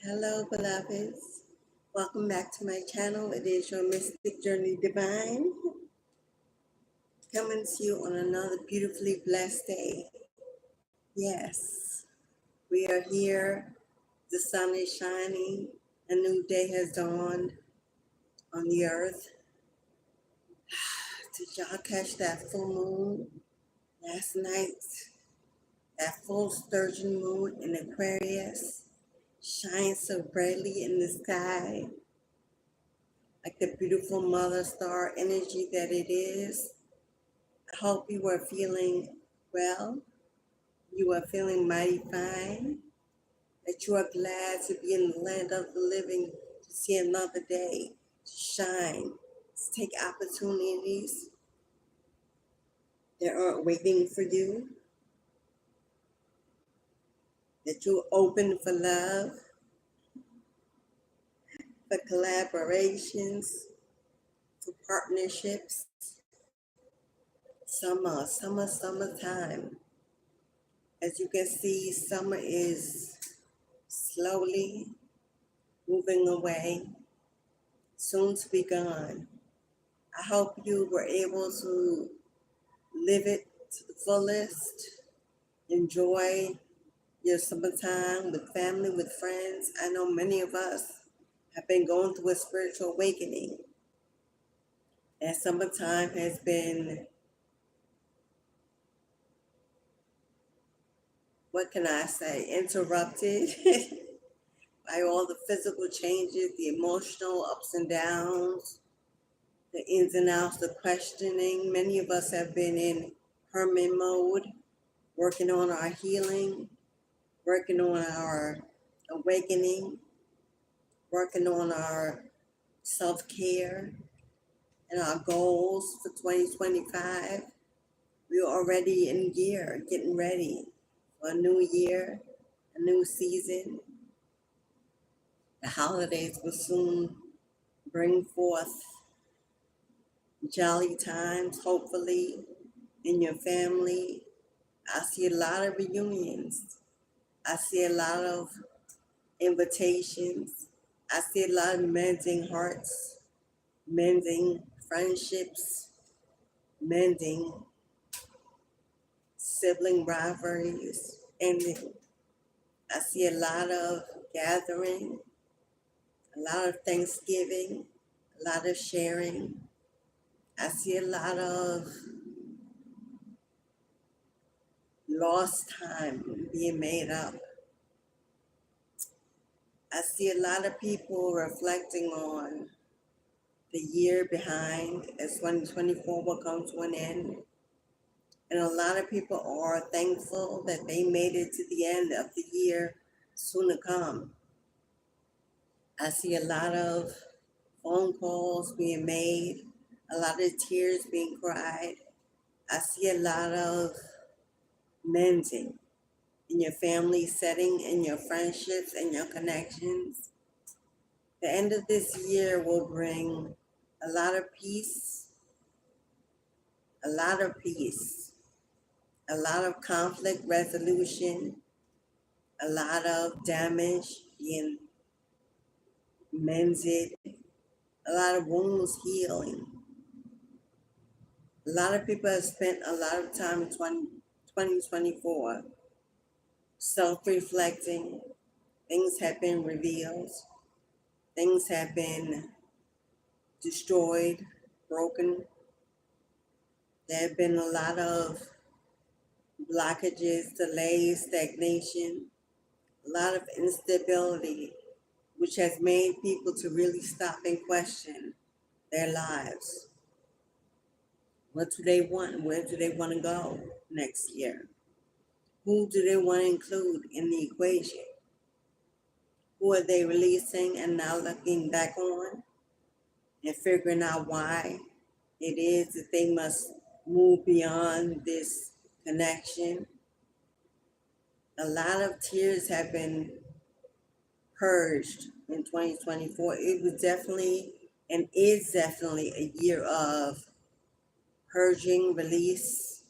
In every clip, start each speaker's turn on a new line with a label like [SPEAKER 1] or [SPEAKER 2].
[SPEAKER 1] Hello, beloveds. Welcome back to my channel. It is your Mystic Journey Divine, coming to you on another beautifully blessed day. Yes, we are here. The sun is shining. A new day has dawned on the earth. Did y'all catch that full moon last night? That full sturgeon moon in Aquarius shines so brightly in the sky, like the beautiful mother star energy that it is. I hope you are feeling well. You are feeling mighty fine. That you are glad to be in the land of the living, to see another day, to shine, to take opportunities that aren't waiting for you. That you're open for love, for collaborations, for partnerships. Summertime. As you can see, summer is slowly moving away, soon to be gone. I hope you were able to live it to the fullest, enjoy your summertime with family, with friends. I know many of us have been going through a spiritual awakening, and summertime has been, what can I say, interrupted by all the physical changes, the emotional ups and downs, the ins and outs, the questioning. Many of us have been in hermit mode, working on our healing, working on our awakening, working on our self-care and our goals for 2025. We're already in gear, getting ready for a new year, a new season. The holidays will soon bring forth jolly times, hopefully, in your family. I see a lot of reunions. I see a lot of invitations. I see a lot of mending hearts, mending friendships, mending sibling rivalries, ending. I see a lot of gathering, a lot of Thanksgiving, a lot of sharing. I see a lot of lost time being made up. I see a lot of people reflecting on the year behind as 2024 will come to an end. And a lot of people are thankful that they made it to the end of the year soon to come. I see a lot of phone calls being made, a lot of tears being cried. I see a lot of mending in your family setting, in your friendships, and your connections. The end of this year will bring a lot of peace, a lot of peace, a lot of conflict resolution, a lot of damage being mended, a lot of wounds healing. A lot of people have spent a lot of time in 2024 self-reflecting. Things have been revealed. Things have been destroyed, broken. There have been a lot of blockages, delays, stagnation, a lot of instability, which has made people to really stop and question their lives. What do they want? Where do they want to go next year? Who do they want to include in the equation? Who are they releasing and now looking back on and figuring out why it is that they must move beyond this connection? A lot of tears have been purged in 2024. It was definitely and is definitely a year of purging, release,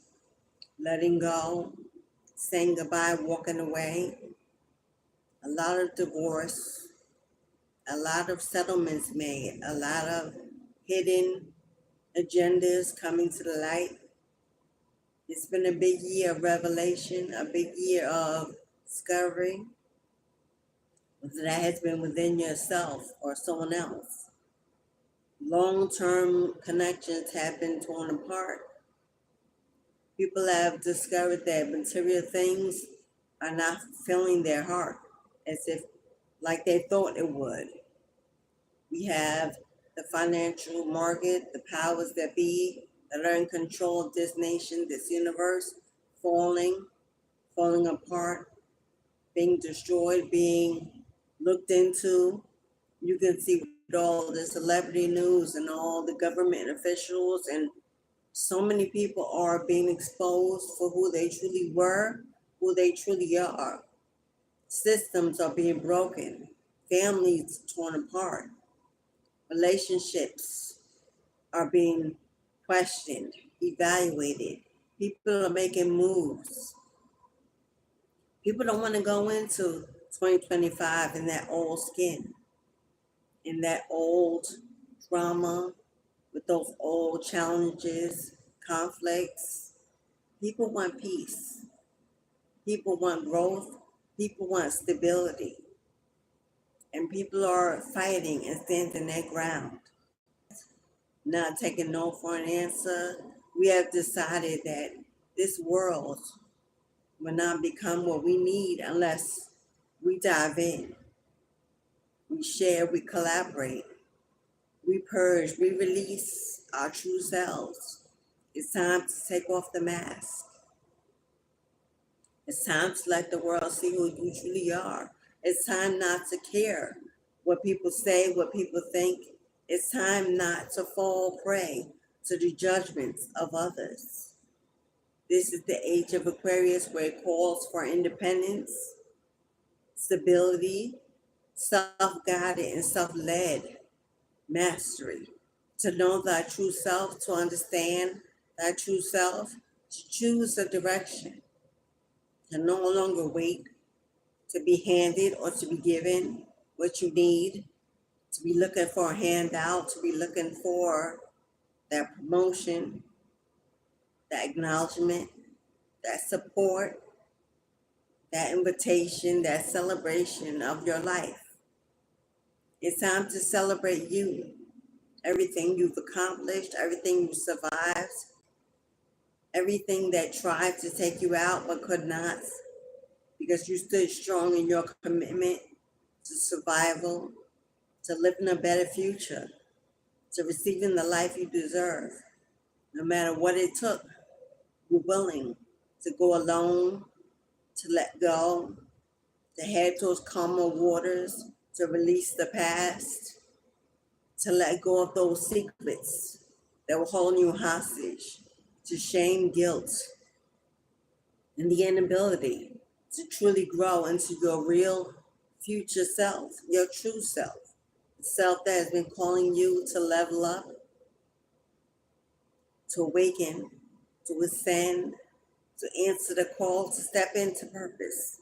[SPEAKER 1] letting go, saying goodbye, walking away. A lot of divorce, a lot of settlements made, a lot of hidden agendas coming to the light. It's been a big year of revelation, a big year of discovery, whether that has been within yourself or someone else. Long-term connections have been torn apart. People have discovered that material things are not filling their heart as if like they thought it would. We have the financial market, the powers that be that are in control of this nation, this universe, falling apart, being destroyed, being looked into. You can see with all the celebrity news and all the government officials, and so many people are being exposed for who they truly were, who they truly are. Systems are being broken, families torn apart, relationships are being questioned, evaluated. People are making moves. People don't want to go into 2025 in that old skin, in that old drama, with those old challenges, conflicts. People want peace. People want growth. People want stability. And people are fighting and standing their ground, not taking no for an answer. We have decided that this world will not become what we need unless we dive in, we share, we collaborate, we purge, we release our true selves. It's time to take off the mask. It's time to let the world see who you truly are. It's time not to care what people say, what people think. It's time not to fall prey to the judgments of others. This is the age of Aquarius, where it calls for independence, stability, self-guided and self-led mastery. To know thy true self, to understand thy true self, to choose a direction, to no longer wait to be handed or to be given what you need, to be looking for a handout, to be looking for that promotion, that acknowledgement, that support, that invitation, that celebration of your life. It's time to celebrate you, everything you've accomplished, everything you survived, everything that tried to take you out but could not, because you stood strong in your commitment to survival, to living a better future, to receiving the life you deserve. No matter what it took, you're willing to go alone, to let go, to head towards calmer waters, to release the past, to let go of those secrets that were holding you hostage, to shame, guilt, and the inability to truly grow into your real future self, your true self, the self that has been calling you to level up, to awaken, to ascend, to answer the call to step into purpose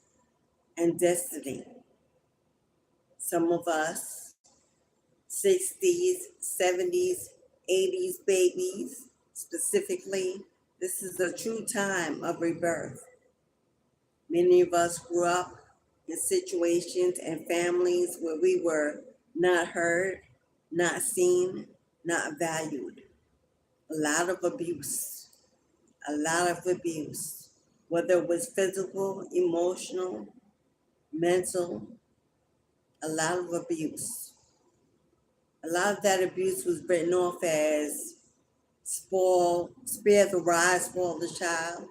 [SPEAKER 1] and destiny. Some of us, 60s, 70s, 80s babies, specifically, this is a true time of rebirth. Many of us grew up in situations and families where we were not heard, not seen, not valued. A lot of abuse, whether it was physical, emotional, mental, a lot of abuse. A lot of that abuse was written off as spare the rod, spoil the child.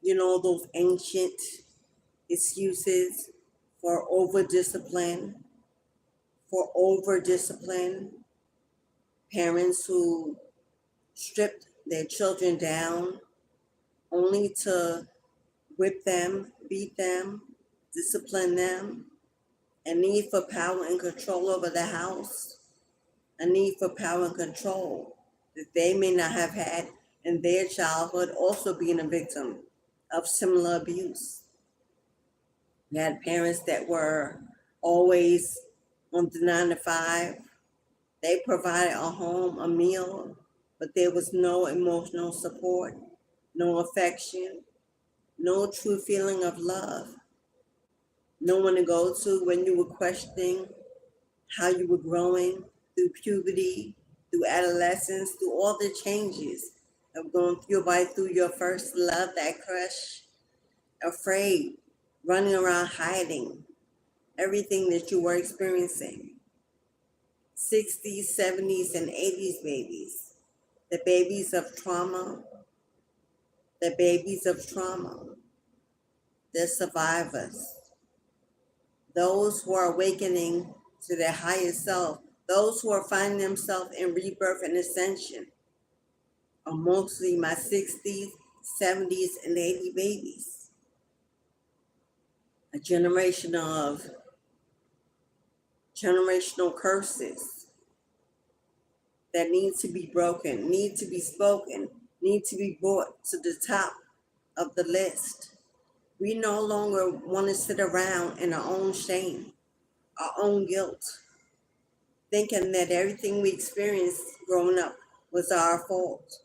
[SPEAKER 1] You know, those ancient excuses for over-discipline, parents who stripped their children down only to whip them, beat them, discipline them, a need for power and control over the house, a need for power and control that they may not have had in their childhood, also being a victim of similar abuse. We had parents that were always on the 9 to 5. They provided a home, a meal, but there was no emotional support, no affection, no true feeling of love. No one to go to when you were questioning how you were growing through puberty, through adolescence, through all the changes of going through your first love, that crush, afraid, running around hiding everything that you were experiencing. 60s, 70s, and 80s babies, the babies of trauma, the babies of trauma, the survivors, those who are awakening to their higher self, those who are finding themselves in rebirth and ascension, are mostly my 60s, 70s, and 80s babies. A generation of generational curses that need to be broken, need to be spoken, need to be brought to the top of the list. We no longer want to sit around in our own shame, our own guilt, thinking that everything we experienced growing up was our fault.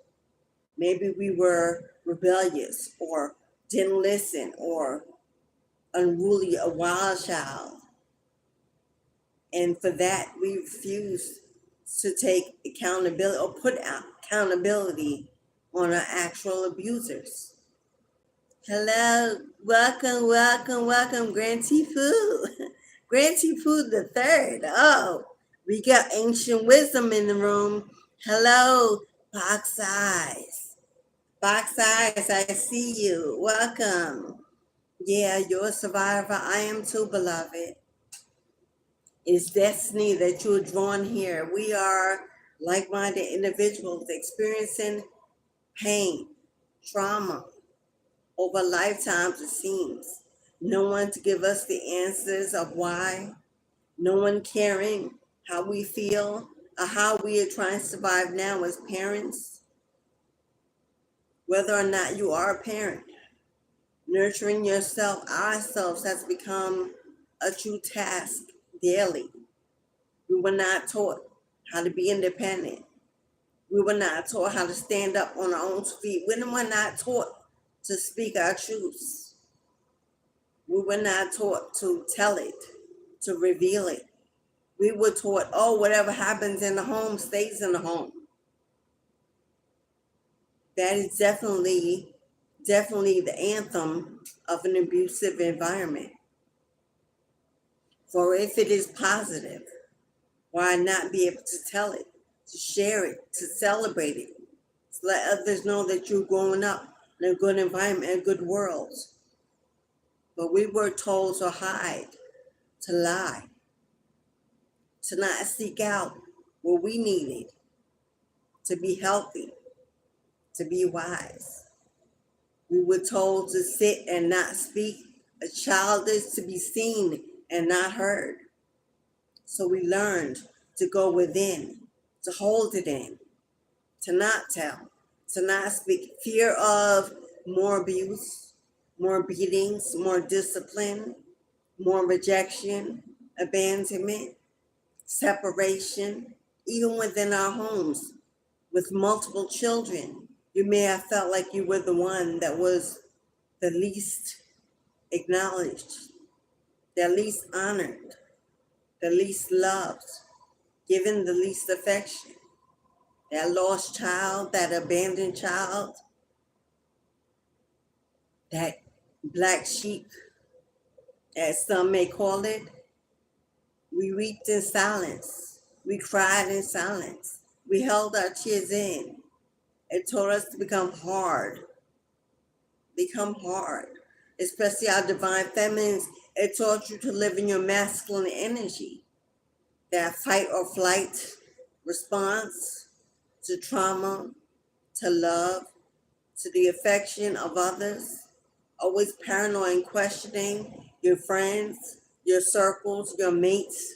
[SPEAKER 1] Maybe we were rebellious or didn't listen or unruly, a wild child. And for that, we refuse to take accountability or put accountability on our actual abusers. Hello, welcome, welcome, welcome, Grantee Pooh. Grantee Pooh the third. Oh, we got ancient wisdom in the room. Hello, Box Eyes. Box Eyes, I see you. Welcome. Yeah, you're a survivor. I am too, beloved. It's destiny that you're drawn here. We are like-minded individuals experiencing pain, trauma over lifetimes, it seems. No one to give us the answers of why. No one caring how we feel or how we are trying to survive now as parents. Whether or not you are a parent, nurturing yourself, ourselves, has become a true task daily. We were not taught how to be independent. We were not taught how to stand up on our own feet. We were not taught to speak our truths. We were not taught to tell it, to reveal it. We were taught, oh, whatever happens in the home stays in the home. That is definitely the anthem of an abusive environment. For if it is positive, why not be able to tell it, to share it, to celebrate it, to let others know that you're growing up in a good environment, a good world. But we were told to hide, to lie, to not seek out what we needed, to be healthy, to be wise. We were told to sit and not speak. A child is to be seen and not heard. So we learned to go within, to hold it in, to not tell, to not speak. Fear of more abuse, more beatings, more discipline, more rejection, abandonment, separation, even within our homes with multiple children. You may have felt like you were the one that was the least acknowledged, the least honored, the least loved, given the least affection. That lost child, that abandoned child, that black sheep, as some may call it. We wept in silence. We cried in silence. We held our tears in. It taught us to become hard, especially our divine feminines. It taught you to live in your masculine energy, that fight or flight response to trauma, to love, to the affection of others, always paranoid and questioning your friends, your circles, your mates.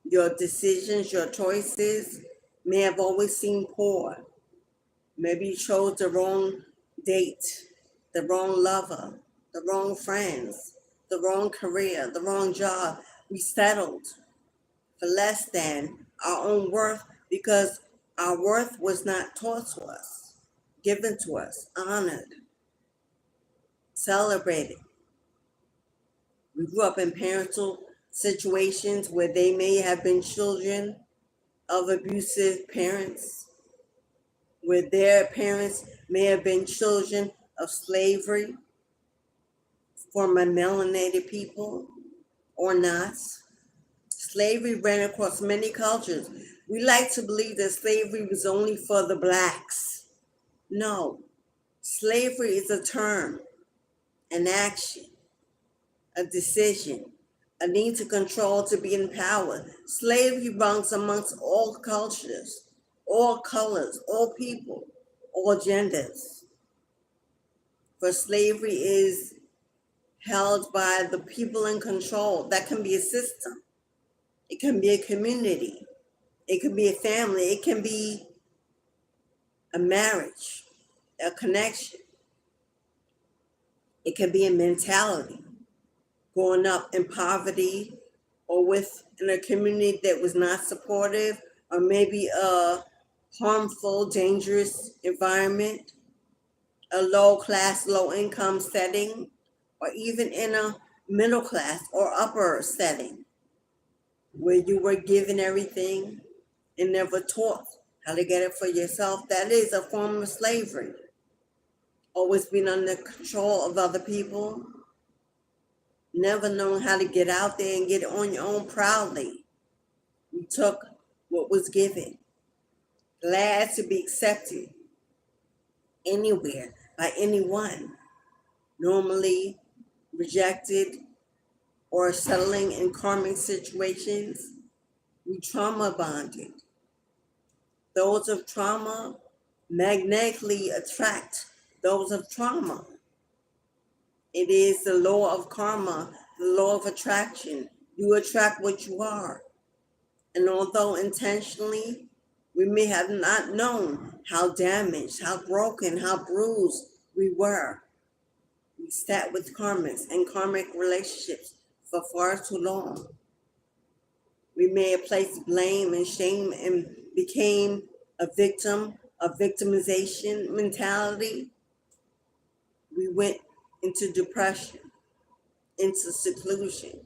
[SPEAKER 1] Your decisions, your choices may have always seemed poor. Maybe you chose the wrong date, the wrong lover, the wrong friends, the wrong career, the wrong job. We settled for less than our own worth because our worth was not taught to us, given to us, honored, celebrated. We grew up in parental situations where they may have been children of abusive parents, where their parents may have been children of slavery for melanated people or not. Slavery ran across many cultures. We like to believe that slavery was only for the blacks. No, slavery is a term, an action, a decision, a need to control, to be in power. Slavery runs amongst all cultures, all colors, all people, all genders. For slavery is held by the people in control. That can be a system. It can be a community. It can be a family. It can be a marriage, a connection. It can be a mentality. Growing up in poverty or in a community that was not supportive, or maybe a harmful, dangerous environment, a low class, low income setting, or even in a middle class or upper setting where you were given everything and never taught how to get it for yourself. That is a form of slavery. Always being under control of other people, never knowing how to get out there and get it on your own proudly. You took what was given, glad to be accepted anywhere by anyone, normally rejected or settling in karmic situations. We trauma bonded. Those of trauma magnetically attract those of trauma. It is the law of karma, the law of attraction. You attract what you are. And although intentionally, we may have not known how damaged, how broken, how bruised we were. We sat with karmics and karmic relationships for far too long. We may have placed blame and shame and became a victim of victimization mentality. We went into depression, into seclusion.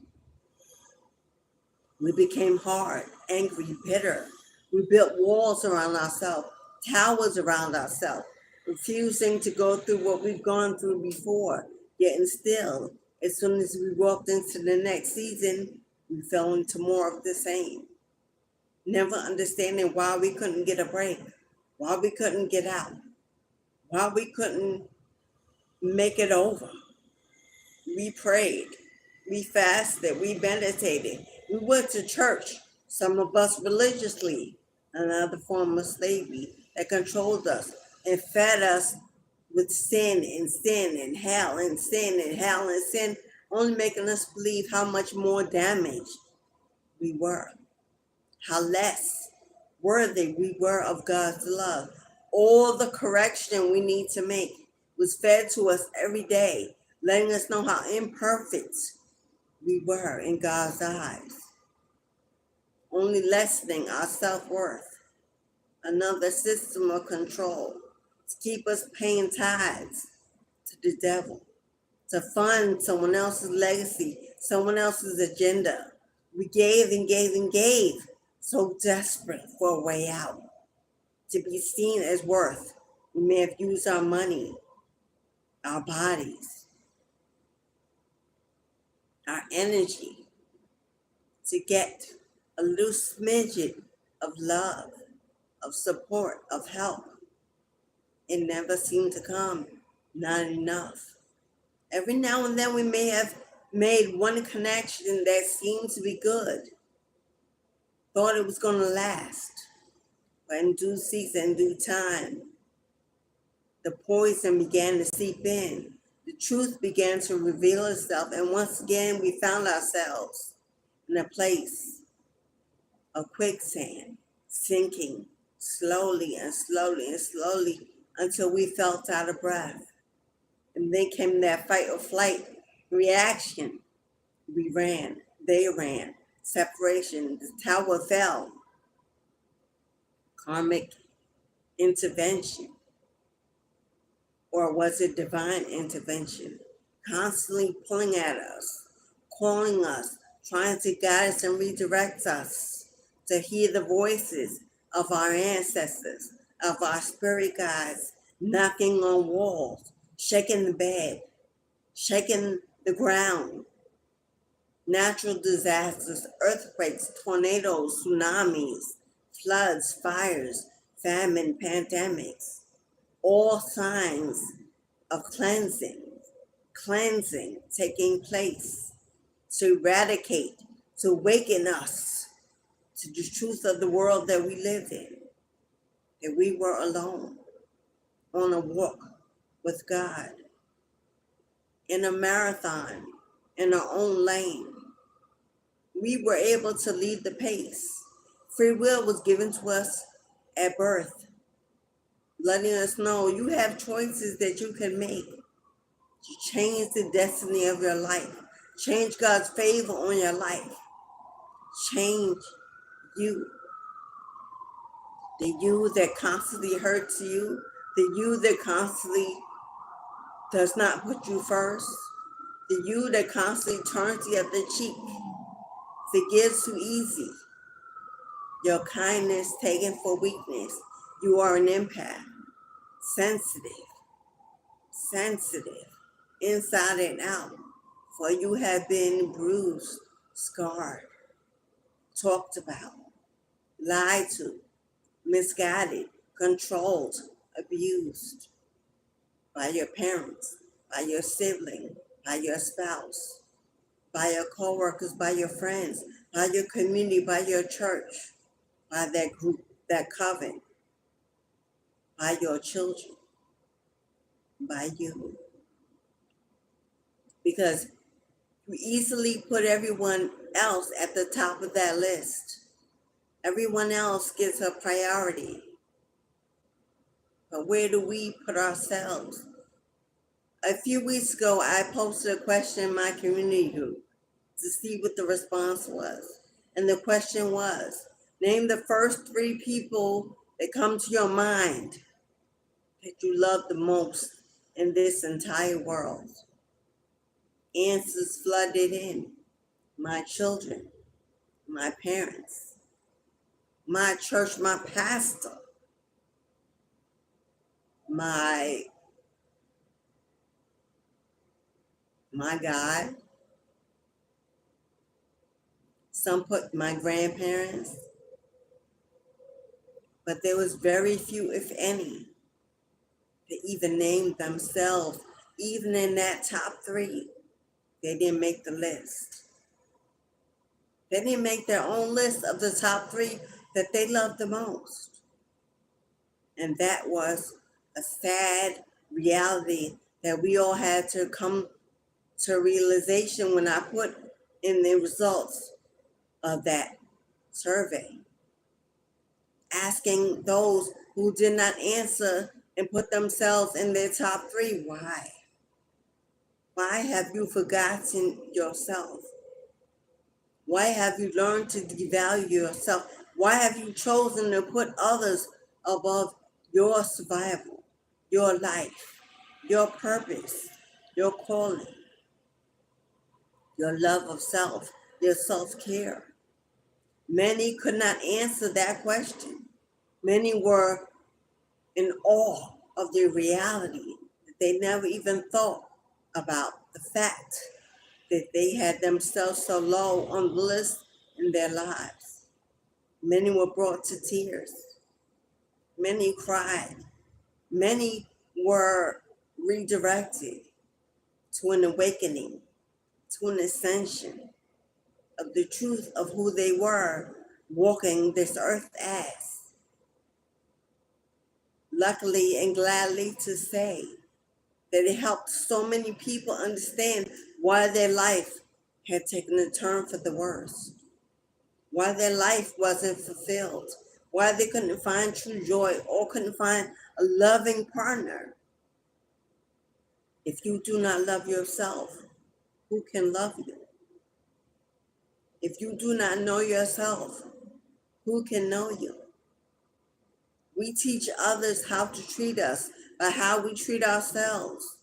[SPEAKER 1] We became hard, angry, bitter. We built walls around ourselves, towers around ourselves, refusing to go through what we've gone through before. Yet and still, as soon as we walked into the next season, we fell into more of the same. Never understanding why we couldn't get a break, why we couldn't get out, why we couldn't make it over. We prayed, we fasted, we meditated, we went to church, some of us religiously, another form of slavery that controlled us and fed us with sin and hell and sin and hell and sin, only making us believe how much more damaged we were, how less worthy we were of God's love. All the correction we need to make was fed to us every day, letting us know how imperfect we were in God's eyes, only lessening our self-worth. Another system of control to keep us paying tithes to the devil, to fund someone else's legacy, someone else's agenda. We gave and gave and gave, so desperate for a way out, to be seen as worth. We may have used our money, our bodies, our energy to get a loose smidget of love, of support, of help. It never seemed to come, not enough. Every now and then we may have made one connection that seemed to be good, thought it was going to last, but in due season, in due time, the poison began to seep in. The truth began to reveal itself, and once again we found ourselves in a place of quicksand, sinking slowly and slowly and slowly until we felt out of breath. And then came that fight or flight reaction. We ran, they ran, separation. The tower fell. Karmic intervention. Or was it divine intervention? Constantly pulling at us, calling us, trying to guide us and redirect us to hear the voices of our ancestors, of our spirit guides, knocking on walls, shaking the bed, shaking the ground. Natural disasters, earthquakes, tornadoes, tsunamis, floods, fires, famine, pandemics, all signs of cleansing taking place to eradicate, to awaken us to the truth of the world that we live in, that we were alone on a walk with God, in a marathon, in our own lane. We were able to lead the pace. Free will was given to us at birth, letting us know you have choices that you can make to change the destiny of your life, change God's favor on your life, change you, the you that constantly hurts you, the you that constantly does not put you first, the you that constantly turns the other cheek, forgives too easy, your kindness taken for weakness. You are an empath, sensitive, inside and out, for you have been bruised, scarred, talked about, lied to, misguided, controlled, abused by your parents, by your sibling, by your spouse, by your coworkers, by your friends, by your community, by your church, by that group, that coven, by your children, by you. Because you easily put everyone else at the top of that list. Everyone else gets a priority. But where do we put ourselves? A few weeks ago, I posted a question in my community group to see what the response was. And the question was, name the first 3 people that come to your mind that you love the most in this entire world. Answers flooded in. My children, my parents, my church, my pastor, my God. Some put my grandparents, but there was very few, if any, that even named themselves. Even in that top 3, they didn't make the list. They didn't make their own list of the top 3 that they loved the most. And that was a sad reality that we all had to come to realization when I put in the results of that survey, asking those who did not answer and put themselves in their top 3, why? Why have you forgotten yourself? Why have you learned to devalue yourself? Why have you chosen to put others above your survival, your life, your purpose, your calling, your love of self, your self-care? Many could not answer that question. Many were in awe of the reality that they never even thought about the fact that they had themselves so low on the list in their lives. Many were brought to tears. Many cried. Many were redirected to an awakening, to an ascension of the truth of who they were walking this earth as. Luckily and gladly to say that it helped so many people understand why their life had taken a turn for the worse, why their life wasn't fulfilled, why they couldn't find true joy or couldn't find a loving partner. If you do not love yourself, who can love you? If you do not know yourself, who can know you? We teach others how to treat us by how we treat ourselves.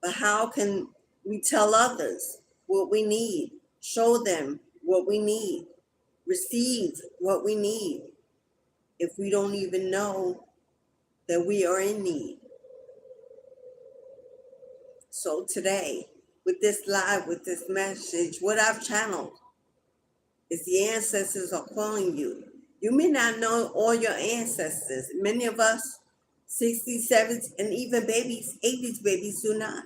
[SPEAKER 1] But how can we tell others what we need, show them what we need, receive what we need, if we don't even know that we are in need? So today, with this live, with this message, what I've channeled is the ancestors are calling you. You may not know all your ancestors. Many of us, 60s, 70s, and even babies, 80s babies, do not.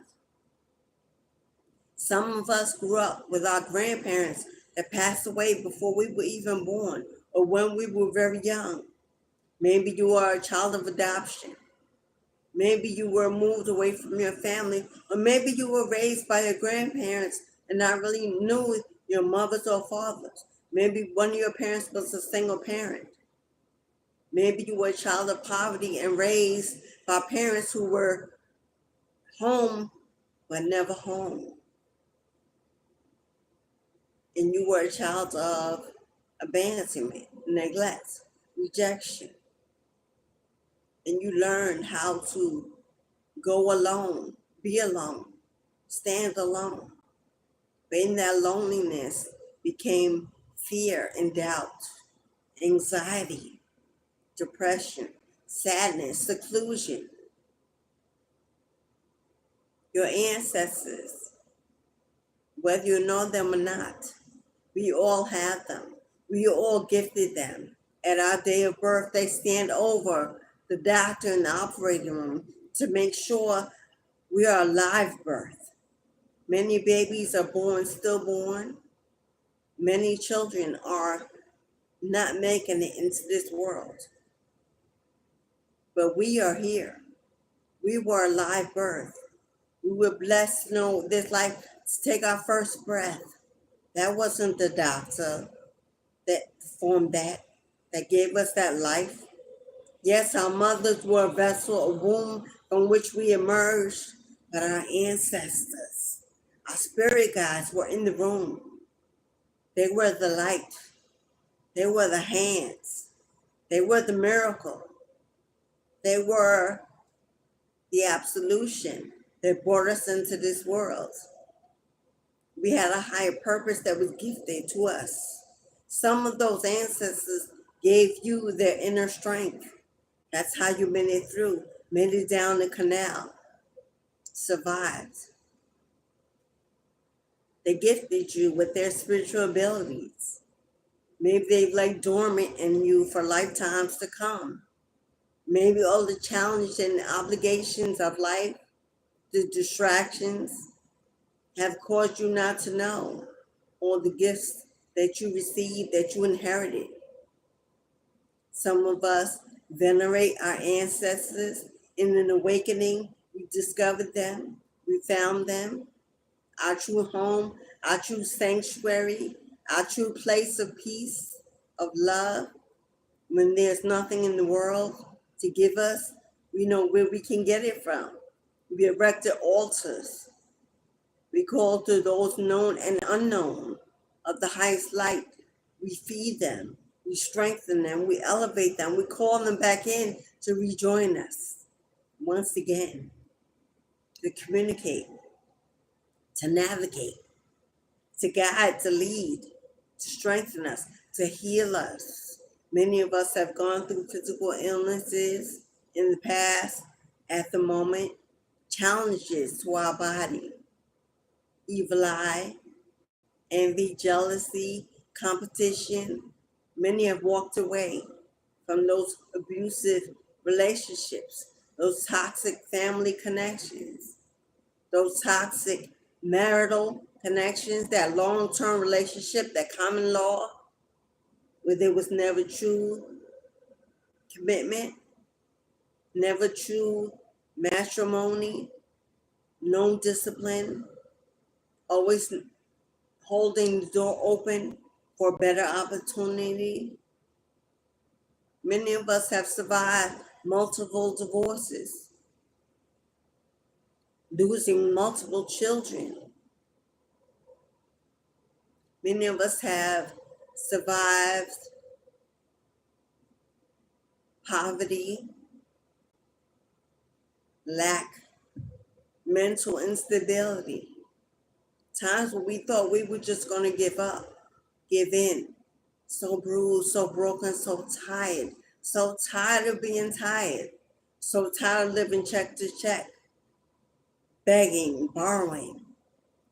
[SPEAKER 1] Some of us grew up with our grandparents that passed away before we were even born or when we were very young. Maybe you are a child of adoption. Maybe you were moved away from your family, or maybe you were raised by your grandparents and not really knew your mothers or fathers. Maybe one of your parents was a single parent. Maybe you were a child of poverty and raised by parents who were home but never home. And you were a child of abandonment, neglect, rejection. And you learned how to go alone, be alone, stand alone. But in that loneliness became fear and doubt, anxiety, depression, sadness, seclusion. Your ancestors, whether you know them or not, we all have them. We all gifted them. At our day of birth, they stand over the doctor in the operating room to make sure we are a live birth. Many babies are born stillborn. Many children are not making it into this world. But we are here. We were a live birth. We were blessed to know this life to take our first breath. That wasn't the doctor that formed that gave us that life. Yes, our mothers were a vessel, a womb from which we emerged, but our ancestors, our spirit guides were in the room. They were the light. They were the hands. They were the miracle. They were the absolution that brought us into this world. We had a higher purpose that was gifted to us. Some of those ancestors gave you their inner strength. That's how you made it through, made it down the canal, survived. They gifted you with their spiritual abilities. Maybe they've laid dormant in you for lifetimes to come. Maybe all the challenges and obligations of life, the distractions, have caused you not to know all the gifts that you received, that you inherited. Some of us venerate our ancestors. In an awakening, we discovered them, we found them, our true home, our true sanctuary, our true place of peace, of love. When there's nothing in the world to give us, we know where we can get it from. We erected altars. We call to those known and unknown of the highest light. We feed them. We strengthen them. We elevate them. We call them back in to rejoin us once again, to communicate, to navigate, to guide, to lead, to strengthen us, to heal us. Many of us have gone through physical illnesses in the past, at the moment, challenges to our body, evil eye, envy, jealousy, competition. Many have walked away from those abusive relationships, those toxic family connections, those toxic marital connections, that long-term relationship, that common law, where there was never true commitment, never true matrimony, no discipline, always holding the door open for better opportunity. Many of us have survived multiple divorces, losing multiple children. Many of us have survived poverty, lack, mental instability, times when we thought we were just going to give up, give in. So bruised, so broken, so tired of being tired, so tired of living check to check, begging, borrowing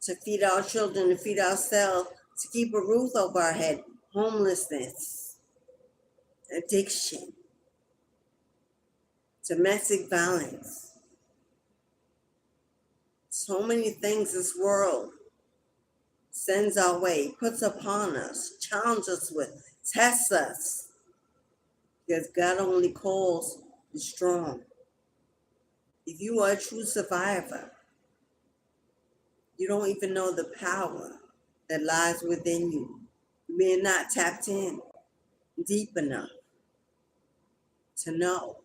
[SPEAKER 1] to feed our children, to feed ourselves, to keep a roof over our head, homelessness, addiction, domestic violence. So many things this world sends our way, puts upon us, challenges us with, tests us, because God only calls the strong. If you are a true survivor, you don't even know the power that lies within you. You are not tapped in deep enough to know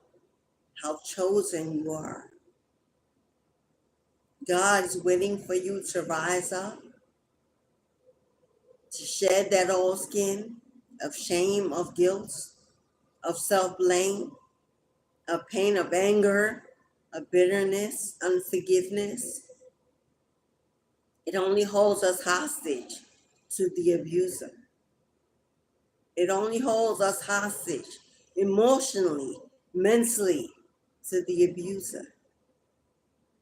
[SPEAKER 1] how chosen you are. God is waiting for you to rise up, to shed that old skin of shame, of guilt, of self-blame, of pain, of anger, of bitterness, unforgiveness. It only holds us hostage to the abuser. It only holds us hostage emotionally, mentally to the abuser.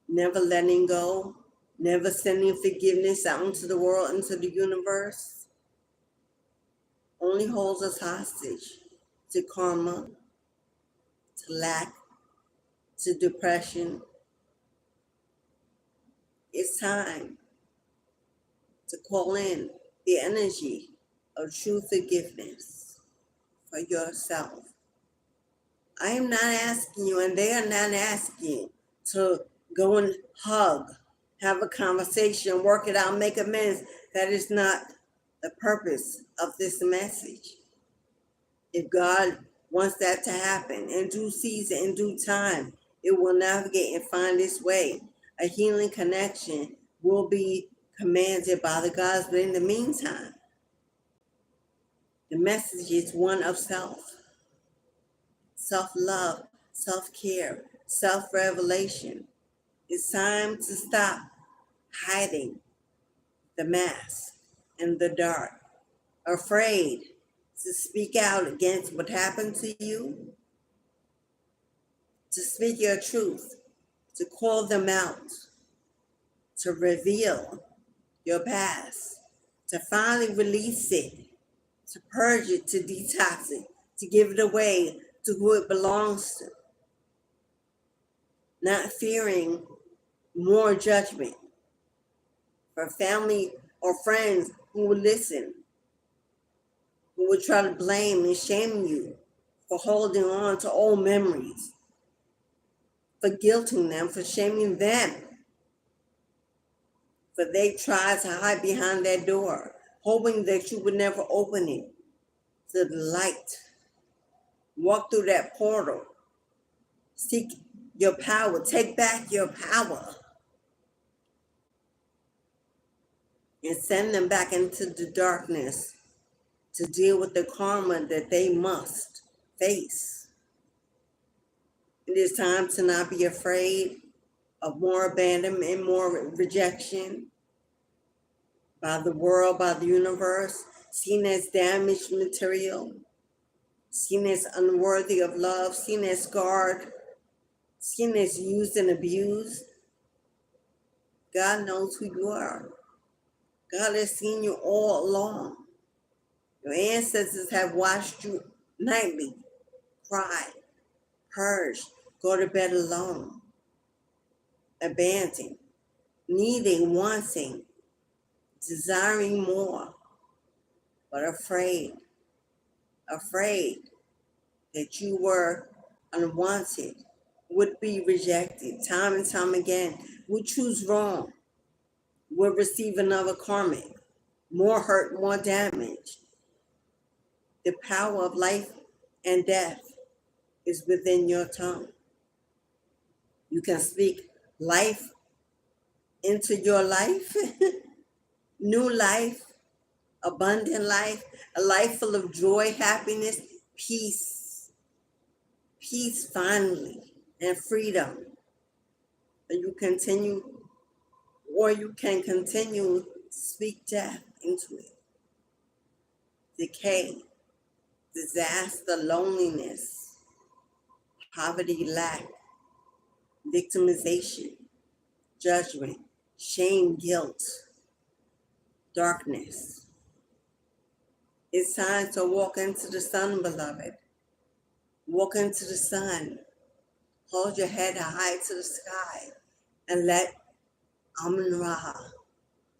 [SPEAKER 1] Never letting go, never sending forgiveness out into the world, into the universe, only holds us hostage to karma, to lack, to depression. It's time to call in the energy of true forgiveness for yourself. I am not asking you, and they are not asking you to go and hug, have a conversation, work it out, make amends. That is not the purpose of this message. If God wants that to happen in due season, in due time, it will navigate and find its way. A healing connection will be commanded by the gods, but in the meantime, the message is one of self-love, self-care, self-revelation. It's time to stop hiding the mask in the dark, afraid to speak out against what happened to you, to speak your truth, to call them out, to reveal your past, to finally release it, to purge it, to detox it, to give it away to who it belongs to, not fearing more judgment for family or friends who will listen, who will try to blame and shame you for holding on to old memories, for guilting them, for shaming them, for they tried to hide behind that door, hoping that you would never open it to the light. Walk through that portal, seek your power, take back your power, and send them back into the darkness to deal with the karma that they must face. It is time to not be afraid of more abandonment, more rejection by the world, by the universe, seen as damaged material, seen as unworthy of love, seen as scarred, seen as used and abused. God knows who you are. God has seen you all along. Your ancestors have watched you nightly cry, purge, go to bed alone, abandoned, needing, wanting, desiring more, but afraid that you were unwanted, would be rejected time and time again, would choose wrong, would receive another karmic, more hurt, more damage. The power of life and death is within your tongue. You can speak life into your life, new life, abundant life, a life full of joy, happiness, peace finally, and freedom. And you continue, or you can continue to speak death into it. Decay, disaster, loneliness, poverty, lack, victimization, judgment, shame, guilt, darkness. It's time to walk into the sun, beloved. Walk into the sun. Hold your head high to the sky and let Amun-Ra,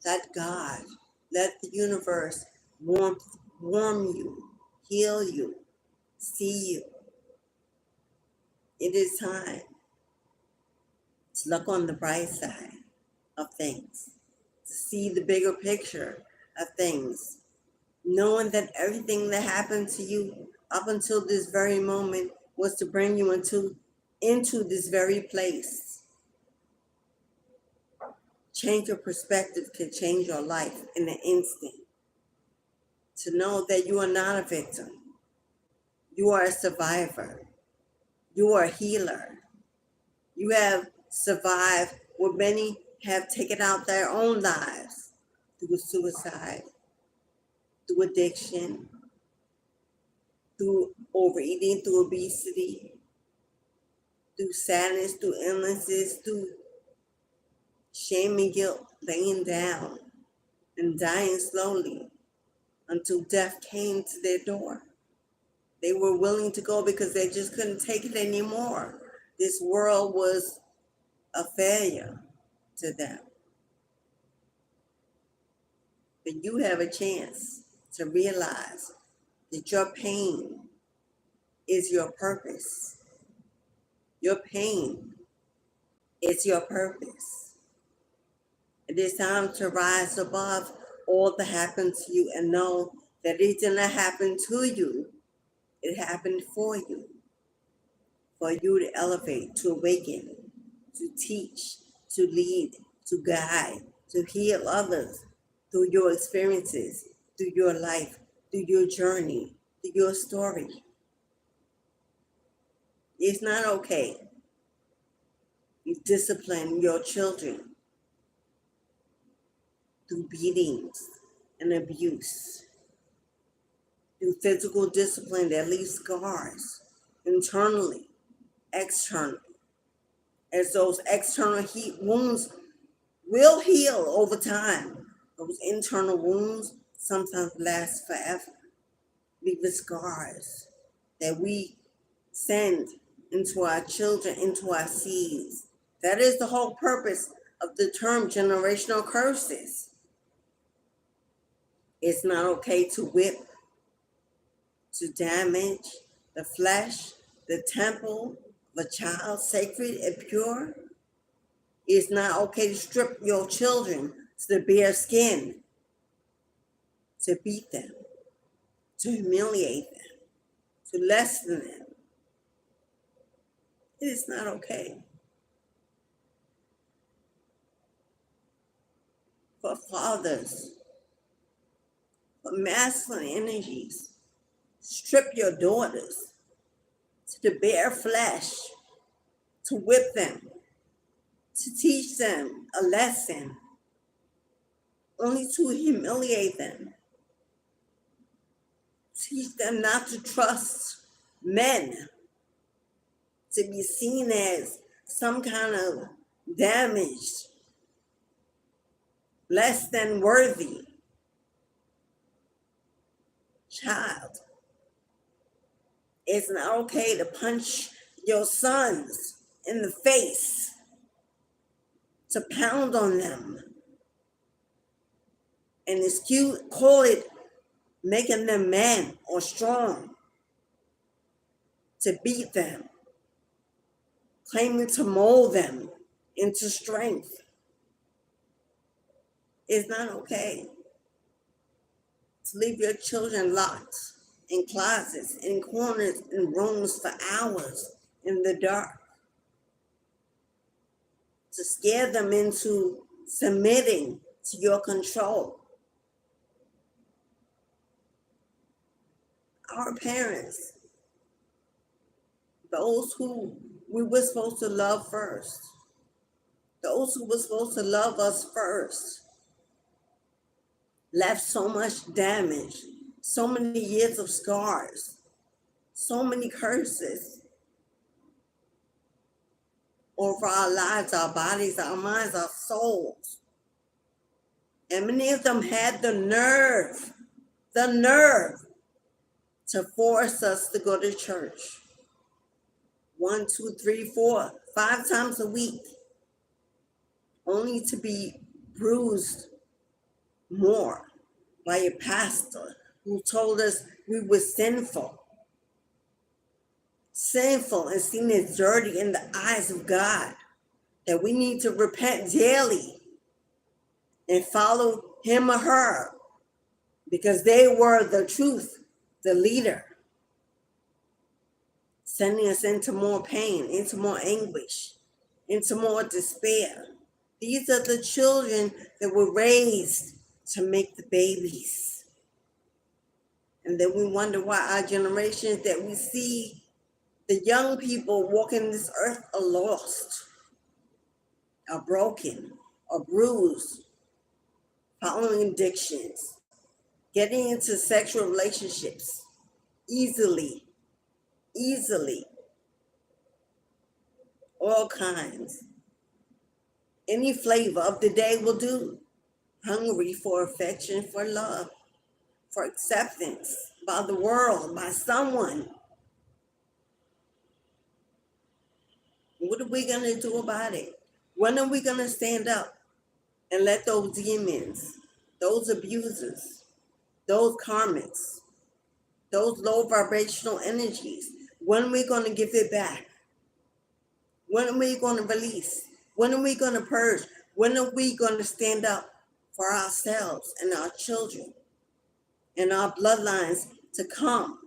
[SPEAKER 1] let God, let the universe warm you, heal you, see you. It is time to look on the bright side of things, to see the bigger picture of things, knowing that everything that happened to you up until this very moment was to bring you into this very place. Change your perspective can change your life in an instant. To know that you are not a victim. You are a survivor. You are a healer. You have survived what many have taken out their own lives through suicide, through addiction, through overeating, through obesity, through sadness, through illnesses, through shame and guilt, laying down and dying slowly until death came to their door. They were willing to go because they just couldn't take it anymore. This world was a failure to them. But you have a chance to realize that your pain is your purpose. Your pain is your purpose. It is time to rise above all that happened to you and know that it didn't happen to you. It happened for you to elevate, to awaken, to teach, to lead, to guide, to heal others through your experiences, through your life, through your journey, through your story. It's not okay. You discipline your children through beatings and abuse, through physical discipline that leaves scars internally, externally, as those external wounds will heal over time. Those internal wounds sometimes last forever, leaving scars that we send into our children, into our seeds. That is the whole purpose of the term generational curses. It's not okay to whip, to damage the flesh, the temple of a child, sacred and pure. It's not okay to strip your children to the bare skin, to beat them, to humiliate them, to lessen them. It is not okay. For fathers, for masculine energies, strip your daughters to the bare flesh, to whip them, to teach them a lesson, only to humiliate them. Teach them not to trust men, to be seen as some kind of damaged, less than worthy child. It's not okay to punch your sons in the face, to pound on them, and call it making them man or strong, to beat them, claiming to mold them into strength. It's not okay to leave your children locked in closets, in corners, in rooms for hours in the dark, to scare them into submitting to your control. our parents, those who we were supposed to love first, those who were supposed to love us first, left so much damage, so many years of scars, so many curses over our lives, our bodies, our minds, our souls. And many of them had the nerve to force us to go to church 1, 2, 3, 4, 5 times a week, only to be bruised more by a pastor who told us we were sinful and seen as dirty in the eyes of God, that we need to repent daily and follow him or her because they were the truth, the leader, sending us into more pain, into more anguish, into more despair. These are the children that were raised to make the babies. And then we wonder why our generations that we see, the young people walking this earth, are lost, are broken, are bruised, following addictions, getting into sexual relationships easily, all kinds. Any flavor of the day will do. Hungry for affection, for love, for acceptance by the world, by someone. What are we going to do about it? When are we going to stand up and let those demons, those abusers, those karmics, those low vibrational energies, when are we going to give it back? When are we going to release? When are we going to purge? When are we going to stand up for ourselves and our children and our bloodlines to come,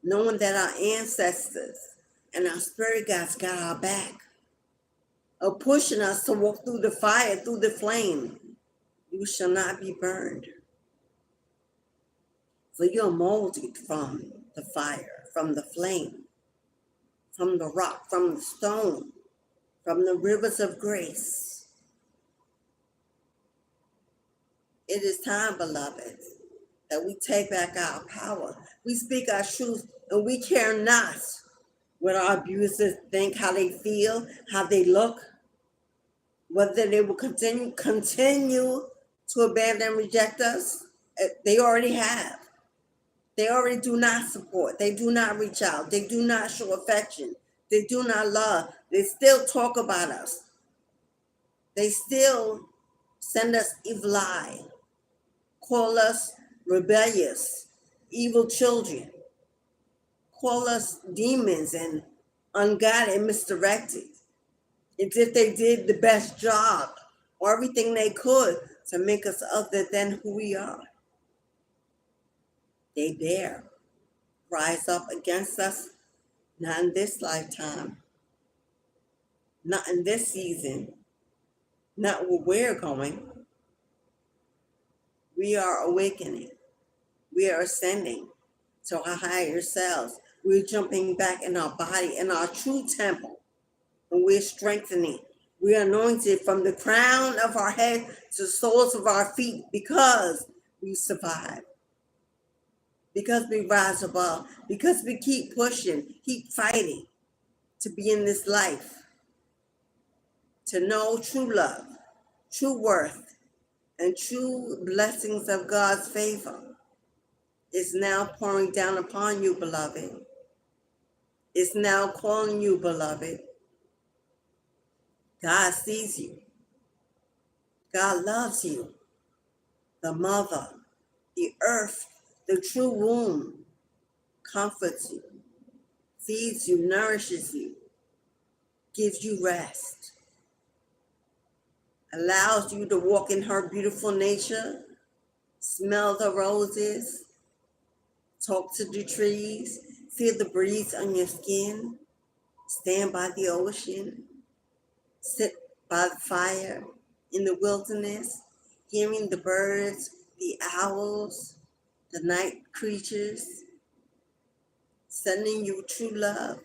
[SPEAKER 1] knowing that our ancestors and our spirit guides got our back, are pushing us to walk through the fire, through the flame? You shall not be burned, for you're molded from the fire, from the flame, from the rock, from the stone, from the rivers of grace. It is time, beloved, that we take back our power. We speak our truth, and we care not what our abusers think, how they feel, how they look, whether they will continue to abandon and reject us. They already have. They already do not support. They do not reach out. They do not show affection. They do not love. They still talk about us. They still send us evil eye, call us rebellious, evil children, call us demons and unguided and misdirected. It's if they did the best job or everything they could to make us other than who we are. They dare rise up against us, not in this lifetime, not in this season, not where we're going. We are awakening. We are ascending to our higher selves. We're jumping back in our body, in our true temple, and we're strengthening. We are anointed from the crown of our head to the soles of our feet because we survive, because we rise above, because we keep pushing, keep fighting to be in this life, to know true love, true worth, and true blessings of God's favor is now pouring down upon you, beloved. It's now calling you, beloved. God sees you. God loves you. The mother, the earth, the true womb comforts you, feeds you, nourishes you, gives you rest, allows you to walk in her beautiful nature, smell the roses, talk to the trees, feel the breeze on your skin, stand by the ocean, sit by the fire in the wilderness, hearing the birds, the owls, the night creatures, sending you true love,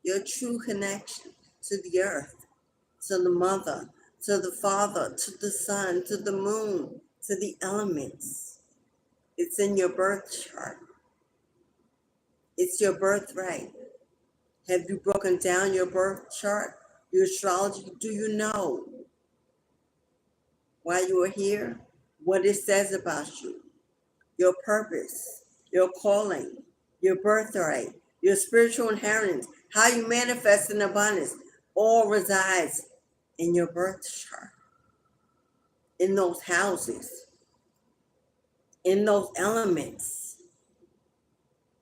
[SPEAKER 1] your true connection to the earth, to the mother, to the father, to the sun, to the moon, to the elements. It's in your birth chart. It's your birthright. Have you broken down your birth chart, your astrology? Do you know why you are here? What it says about you, your purpose, your calling, your birthright, your spiritual inheritance, how you manifest in abundance, all resides in your birth chart, in those houses, in those elements.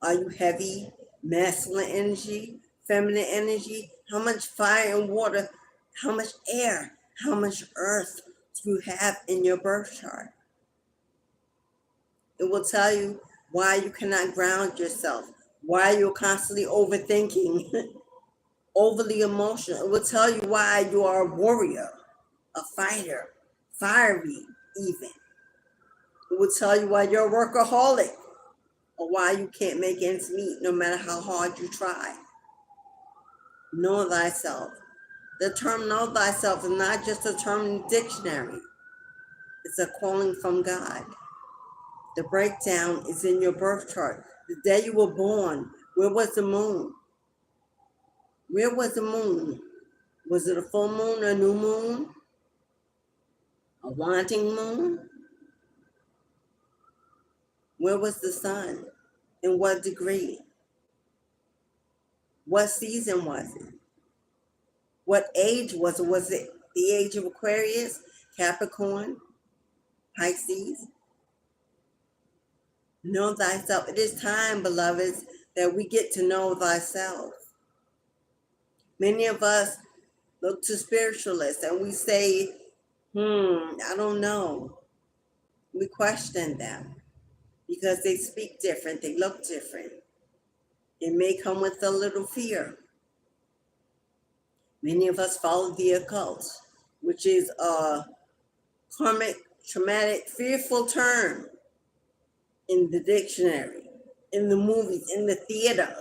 [SPEAKER 1] Are you heavy, masculine energy, feminine energy? How much fire and water, how much air, how much earth do you have in your birth chart? It will tell you why you cannot ground yourself, why you're constantly overthinking, overly emotional. It will tell you why you are a warrior, a fighter, fiery even. It will tell you why you're a workaholic, or why you can't make ends meet no matter how hard you try. Know thyself. The term know thyself is not just a term in the dictionary. It's a calling from God. The breakdown is in your birth chart. The day you were born, where was the moon? Where was the moon? Was it a full moon, a new moon? A wanting moon? Where was the sun? In what degree? What season was it? What age was it? Was it the age of Aquarius, Capricorn, Pisces? Know thyself. It is time, beloveds, that we get to know thyself. Many of us look to spiritualists and we say, I don't know. We question them because they speak different, they look different. It may come with a little fear. Many of us follow the occult, which is a karmic, traumatic, fearful term in the dictionary, in the movies, in the theater.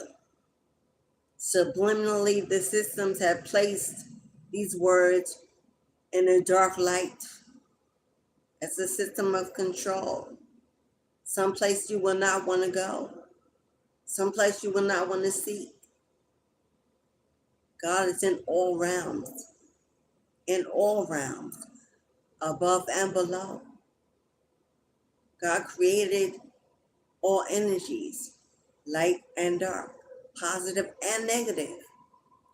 [SPEAKER 1] Subliminally, the systems have placed these words in a dark light as a system of control. Someplace you will not want to go. Someplace you will not want to seek. God is in all realms, above and below. God created all energies, light and dark, positive and negative.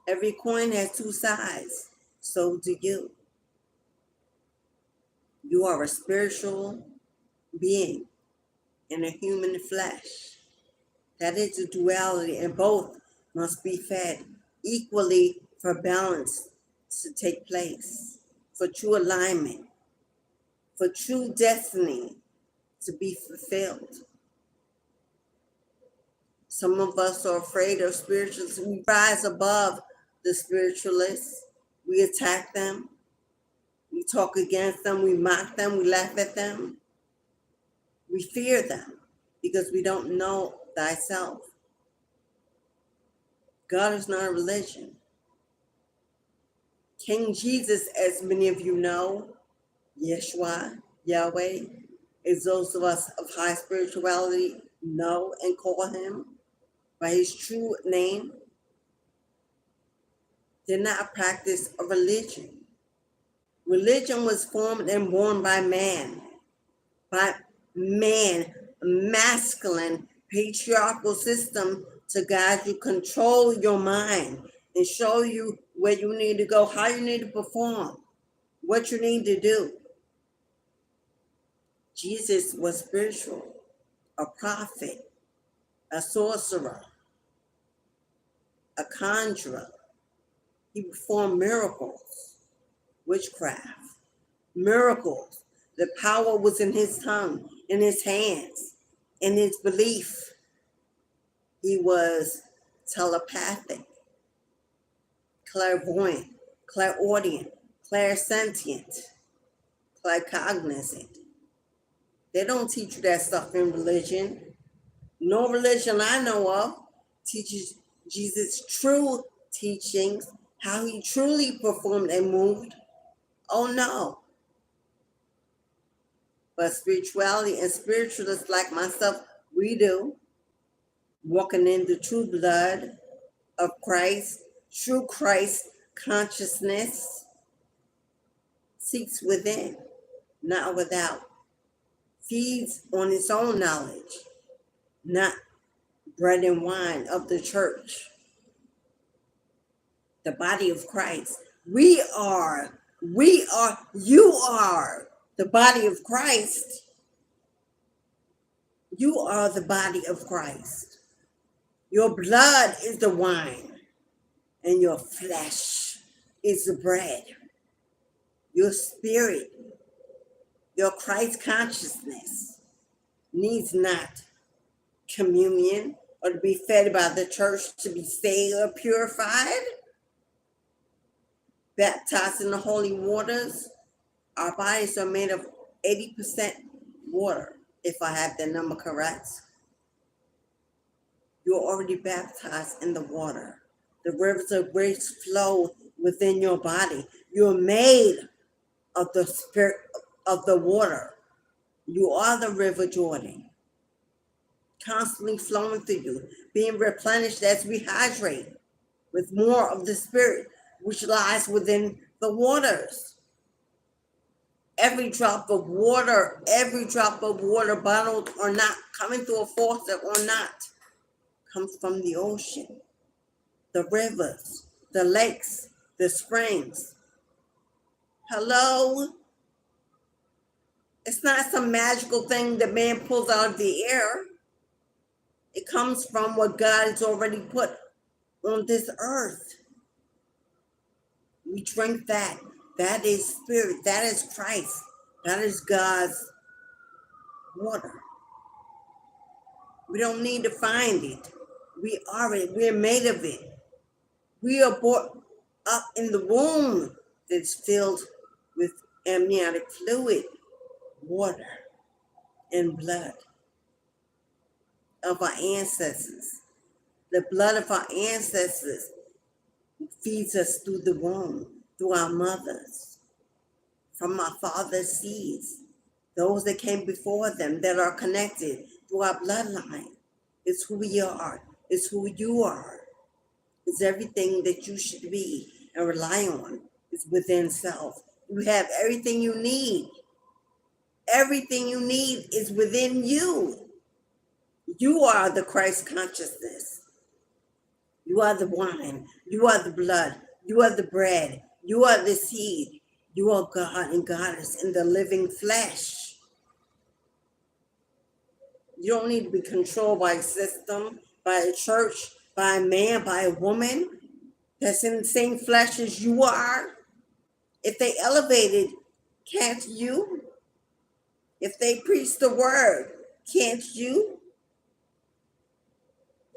[SPEAKER 1] Every coin has two sides, so do you. You are a spiritual being in a human flesh. That is a duality, and both must be fed equally for balance to take place, for true alignment, for true destiny to be fulfilled. Some of us are afraid of spiritualists. We rise above the spiritualists. We attack them. We talk against them. We mock them. We laugh at them. We fear them because we don't know thyself. God is not a religion. King Jesus, as many of you know, Yeshua, Yahweh, as those of us of high spirituality know and call him by his true name, did not practice a religion. Religion was formed and born by man, a masculine, patriarchal system to guide you, control your mind, and show you where you need to go, how you need to perform, what you need to do. Jesus was spiritual, a prophet, a sorcerer, a conjurer. He performed miracles, witchcraft, miracles. The power was in his tongue, in his hands, in his belief. He was telepathic, clairvoyant, clairaudient, clairsentient, claircognizant. They don't teach you that stuff in religion. No religion I know of teaches Jesus' true teachings, how he truly performed and moved. Oh no. But spirituality and spiritualists like myself, we do. Walking in the true blood of Christ, true Christ consciousness, seeks within, not without. Feeds on its own knowledge, not bread and wine of the church, the body of Christ. You are the body of Christ. You are the body of Christ. Your blood is the wine, and your flesh is the bread. Your spirit, your Christ consciousness needs not communion or to be fed by the church to be saved or purified, baptized in the holy waters. Our bodies are made of 80% water, if I have the number correct. You're already baptized in the water. The rivers of grace flow within your body. You're made of the spirit of the water. You are the river Jordan, constantly flowing through you, being replenished as we hydrate with more of the spirit which lies within the waters. Every drop of water, bottled or not, coming through a faucet or not, comes from the ocean, the rivers, the lakes, the springs. Hello? It's not some magical thing that man pulls out of the air. It comes from what God has already put on this earth. We drink that. That is spirit. That is Christ. That is God's water. We don't need to find it. We are it. We're made of it. We are brought up in the womb that's filled with amniotic fluid, water, and blood of our ancestors. The blood of our ancestors feeds us through the womb, through our mothers, from our father's seeds, those that came before them that are connected through our bloodline. It's who we are. It's who you are. It's everything that you should be and rely on. It's within self. You have everything you need. Everything you need is within you. You are the Christ consciousness. You are the wine. You are the blood. You are the bread. You are the seed. You are God and Goddess in the living flesh. You don't need to be controlled by a system, by a church, by a man, by a woman that's in the same flesh as you are. If they elevated, can't you? If they preach the word, can't you?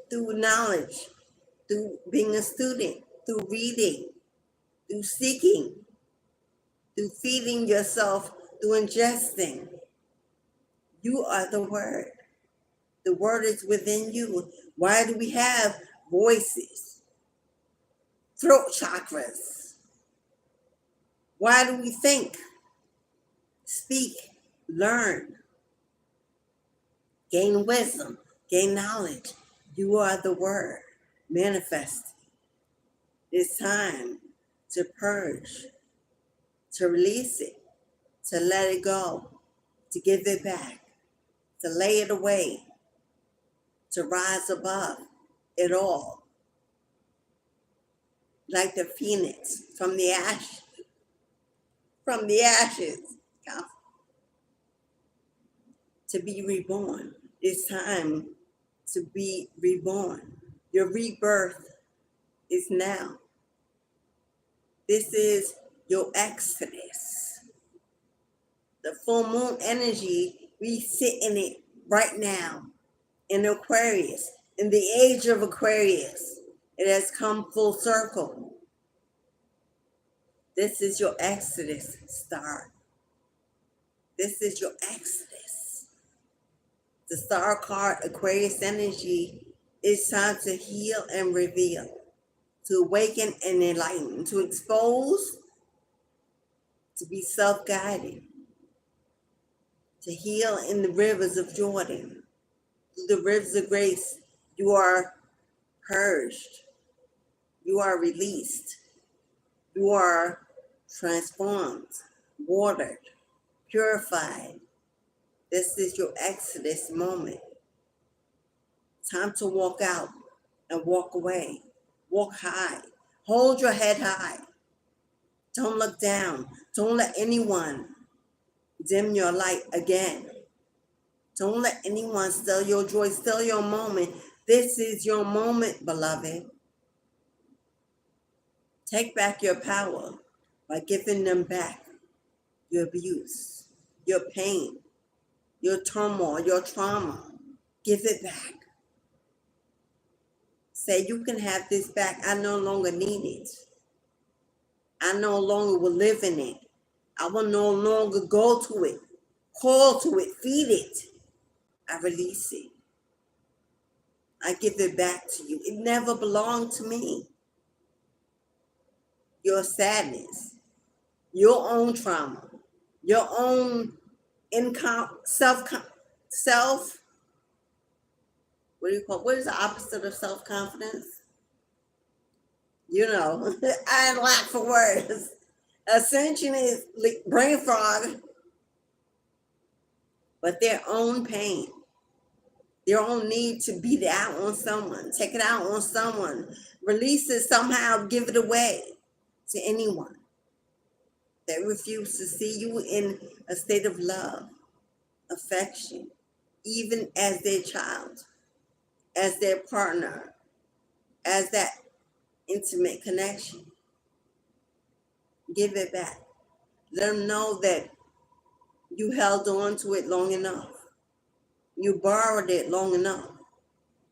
[SPEAKER 1] Through knowledge, through being a student, through reading, through seeking, through feeding yourself, through ingesting. You are the word. The word is within you. Why do we have voices, throat chakras? Why do we think, speak, learn, gain wisdom, gain knowledge? You are the word manifest. It's time to purge, to release it, to let it go, to give it back, to lay it away, to rise above it all. Like the phoenix from the ashes, to be reborn. It's time to be reborn. Your rebirth is now. This is your exodus. The full moon energy, we sit in it right now. In Aquarius, in the age of Aquarius, it has come full circle. This is your exodus star. This is your exodus. The star card, Aquarius energy, it's time to heal and reveal, to awaken and enlighten, to expose, to be self-guided, to heal in the rivers of Jordan, through the rivers of grace. You are purged, you are released, you are transformed, watered, purified. This is your Exodus moment. Time to walk out and walk away. Walk high. Hold your head high. Don't look down. Don't let anyone dim your light again. Don't let anyone steal your joy, steal your moment. This is your moment, beloved. Take back your power by giving them back your abuse, your pain, your turmoil, your trauma. Give it back. Say, you can have this back. I no longer need it. I no longer will live in it. I will no longer go to it, call to it, feed it. I release it. I give it back to you. It never belonged to me. Your sadness, your own trauma, your own self, what do you call it? What is the opposite of self-confidence? You know, I lack for words. Ascension is brain fog, but their own pain, their own need to beat it out on someone, take it out on someone, release it somehow, give it away to anyone that refuses to see you in a state of love, affection, even as their child, as their partner, as that intimate connection. Give it back. Let them know that you held on to it long enough. You borrowed it long enough.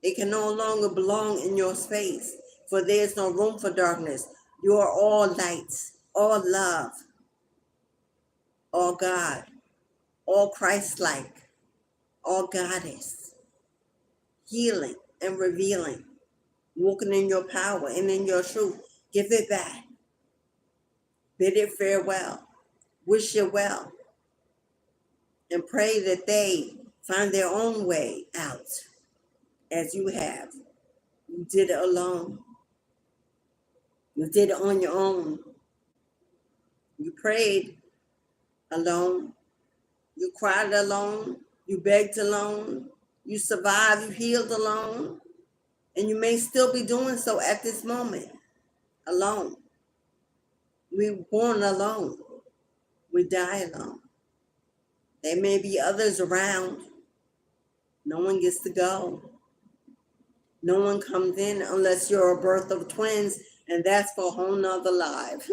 [SPEAKER 1] It can no longer belong in your space, for there's no room for darkness. You are all light, all love, all God, all Christ-like, all goddess, healing and revealing, walking in your power and in your truth. Give it back. Bid it farewell. Wish it well. And pray that they find their own way out as you have. You did it alone. You did it on your own. You prayed alone. You cried alone. You begged alone. You survived. You healed alone. And you may still be doing so at this moment, alone. We were born alone. We die alone. There may be others around. No one gets to go. No one comes in unless you're a birth of twins, and that's for a whole nother life.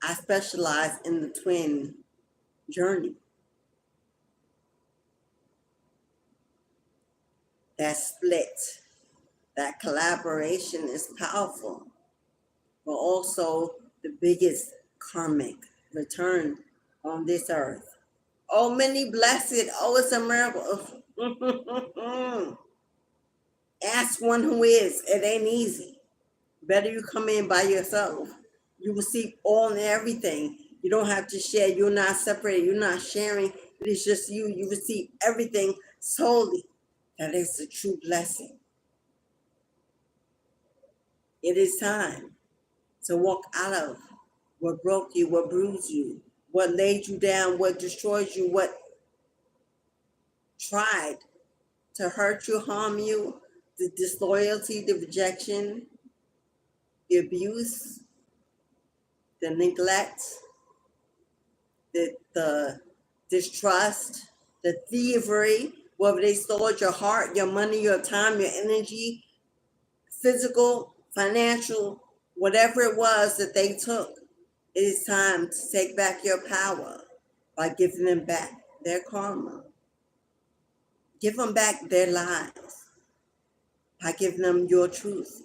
[SPEAKER 1] I specialize in the twin journey. That split, that collaboration is powerful, but also the biggest karmic return on this earth. Oh, many blessed. Oh, it's a miracle. Ask one who is. It ain't easy. Better you come in by yourself. You receive all and everything. You don't have to share. You're not separated. You're not sharing. It is just you. You receive everything solely. That is the true blessing. It is time to walk out of what broke you, what bruised you, what laid you down, what destroyed you, what tried to hurt you, harm you, the disloyalty, the rejection, the abuse, the neglect, the distrust, the thievery, whether they stole your heart, your money, your time, your energy, physical, financial, whatever it was that they took. It is time to take back your power by giving them back their karma. Give them back their lives by giving them your truth.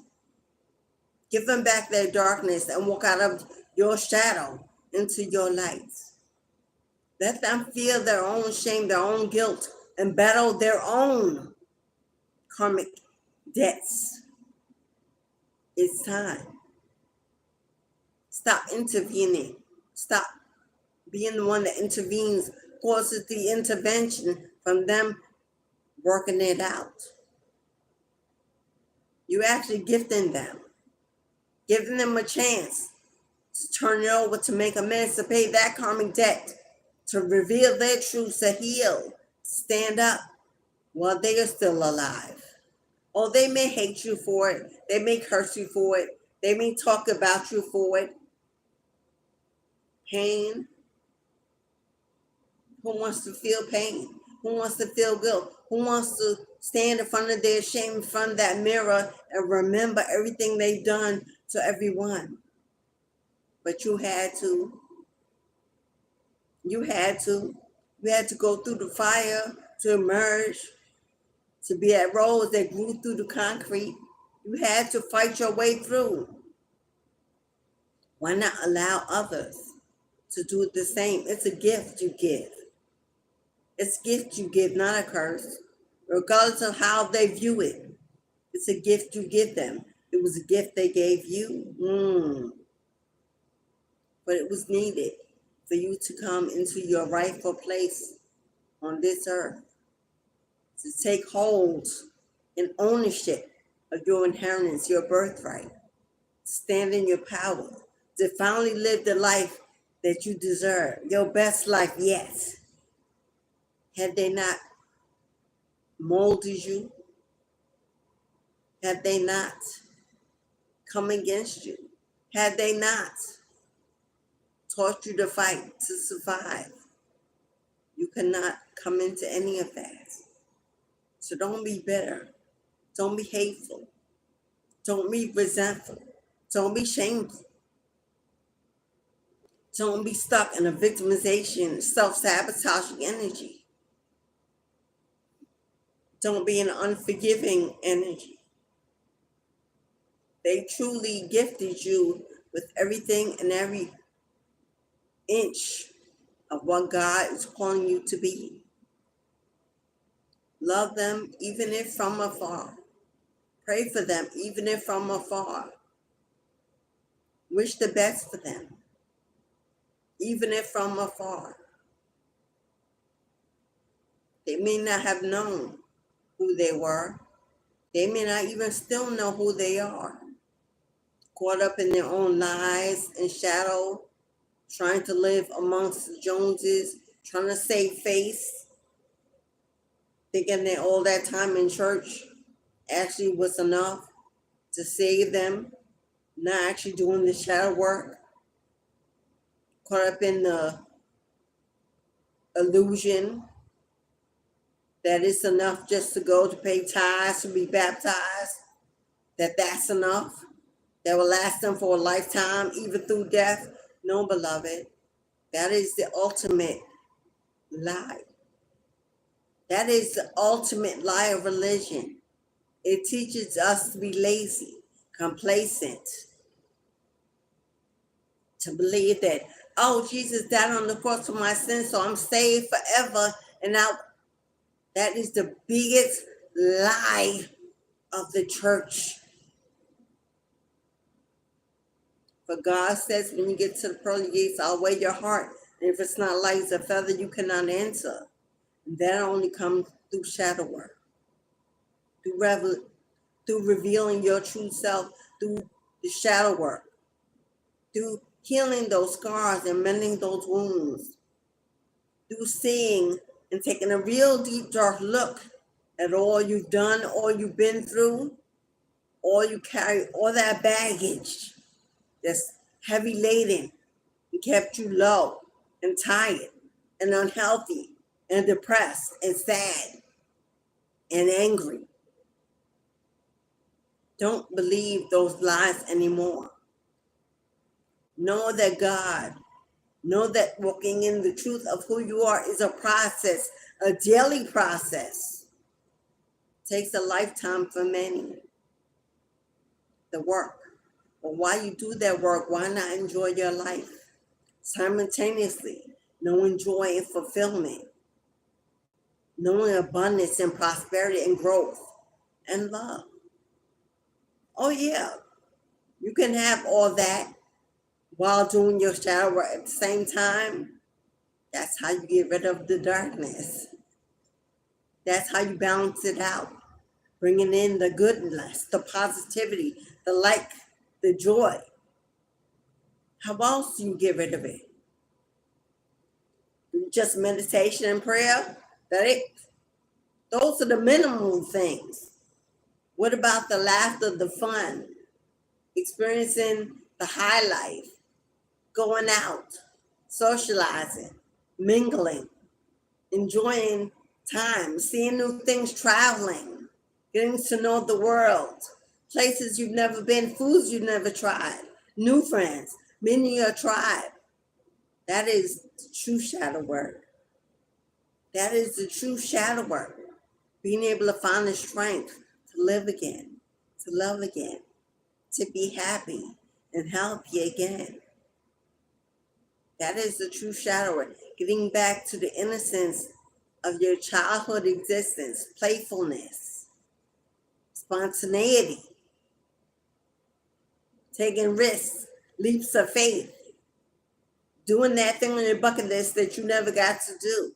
[SPEAKER 1] Give them back their darkness and walk out of your shadow into your light. Let them feel their own shame, their own guilt and battle their own karmic debts. It's time. Stop intervening. Stop being the one that intervenes, causes the intervention from them working it out. You actually gifting them, giving them a chance to turn it over, to make amends, to pay that karmic debt, to reveal their truths, to heal, stand up while they are still alive. Or they may hate you for it. They may curse you for it. They may talk about you for it. Pain. Who wants to feel pain? Who wants to feel guilt? Who wants to stand in front of their shame, in front of that mirror, and remember everything they've done to everyone? But you had to. You had to. You had to go through the fire to emerge, to be that rose that grew through the concrete. You had to fight your way through. Why not allow others to do the same? It's a gift you give. It's a gift you give, not a curse. Regardless of how they view it, it's a gift you give them. It was a gift they gave you. But it was needed for you to come into your rightful place on this earth, to take hold and ownership of your inheritance, your birthright, stand in your power, to finally live the life that you deserve, your best life yet. Had they not molded you? Had they not come against you? Had they not taught you to fight, to survive? You cannot come into any of that. So don't be bitter. Don't be hateful. Don't be resentful. Don't be shameful. Don't be stuck in a victimization, self-sabotaging energy. Don't be an unforgiving energy. They truly gifted you with everything and every inch of what God is calling you to be. Love them even if from afar. Pray for them even if from afar. Wish the best for them even if from afar. They may not have known who they were. They may not even still know who they are. Caught up in their own lies and shadow, trying to live amongst the Joneses, trying to save face, thinking that all that time in church actually was enough to save them, not actually doing the shadow work. Caught up in the illusion that it's enough just to go to pay tithes, to be baptized, that's enough, that will last them for a lifetime, even through death. No, beloved, that is the ultimate lie. That is the ultimate lie of religion. It teaches us to be lazy, complacent, to believe that, oh, Jesus died on the cross for my sins, so I'm saved forever. And now that is the biggest lie of the church. For God says, when you get to the pearly gates, I'll weigh your heart. And if it's not light as a feather, you cannot enter. And that only comes through shadow work, through revealing your true self, through the shadow work, through healing those scars and mending those wounds, through seeing and taking a real deep, dark look at all you've done, all you've been through, all you carry, all that baggage that's heavy laden and kept you low and tired and unhealthy and depressed and sad and angry. Don't believe those lies anymore. Know that God, know that walking in the truth of who you are is a process, a daily process. It takes a lifetime for many. The work. But while you do that work, why not enjoy your life? Simultaneously, knowing joy and fulfillment. knowing abundance and prosperity and growth and love. Oh, yeah, you can have all that while doing your shadow work at the same time. That's how you get rid of the darkness. That's how you balance it out, bringing in the goodness, the positivity, the light, the joy. How else do you get rid of it? Just meditation and prayer? Those are the minimal things. What about the laughter, the fun, experiencing the high life, going out, socializing, mingling, enjoying time, seeing new things, traveling, getting to know the world, places you've never been, foods you've never tried, new friends, meeting your tribe. That is the true shadow work. That is the true shadow work. Being able to find the strength to live again, to love again, to be happy and healthy again. That is the true shadow work. Getting back to the innocence of your childhood existence, playfulness, spontaneity, taking risks, leaps of faith, doing that thing on your bucket list that you never got to do,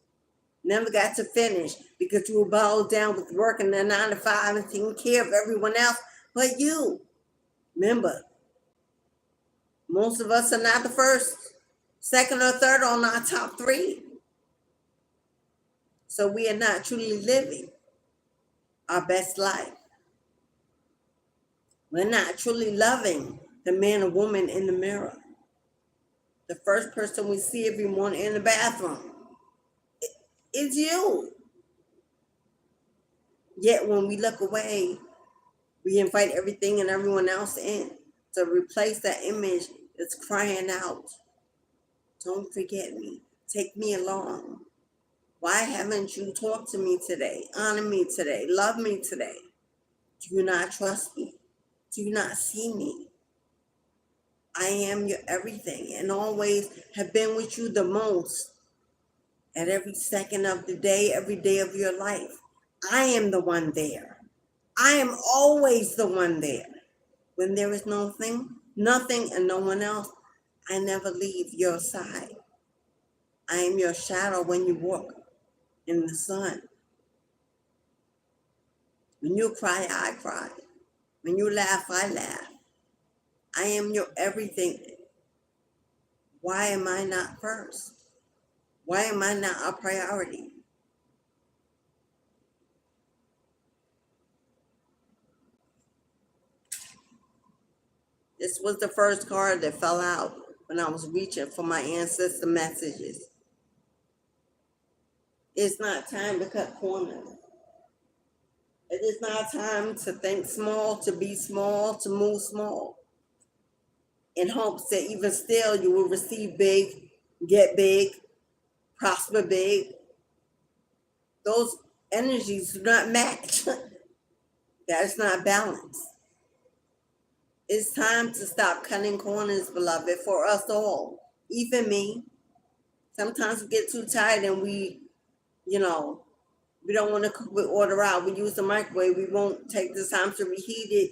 [SPEAKER 1] never got to finish because you were bowed down with working a 9 to 5 and taking care of everyone else but you. Remember, most of us are not the first, second, or third on our top 3. So we are not truly living our best life. We're not truly loving the man or woman in the mirror. The first person we see every morning in the bathroom is you. Yet when we look away, we invite everything and everyone else in to replace that image that's crying out, don't forget me, take me along. Why haven't you talked to me today, honor me today, love me today? Do you not trust me? Do you not see me? I am your everything and always have been with you the most at every second of the day, every day of your life. I am the one there. I am always the one there. When there is nothing, and no one else, I never leave your side. I am your shadow when you walk in the sun. When you cry, I cry. When you laugh, I laugh. I am your everything. Why am I not first? Why am I not a priority? This was the first card that fell out when I was reaching for my ancestor messages. It's not time to cut corners. It is not time to think small, to be small, to move small, in hopes that even still you will receive big, get big, prosper big. Those energies do not match. That is not balance. It's time to stop cutting corners, beloved, for us all, even me. Sometimes we get too tired and we don't want to cook with order out. We use the microwave. We won't take the time to reheat it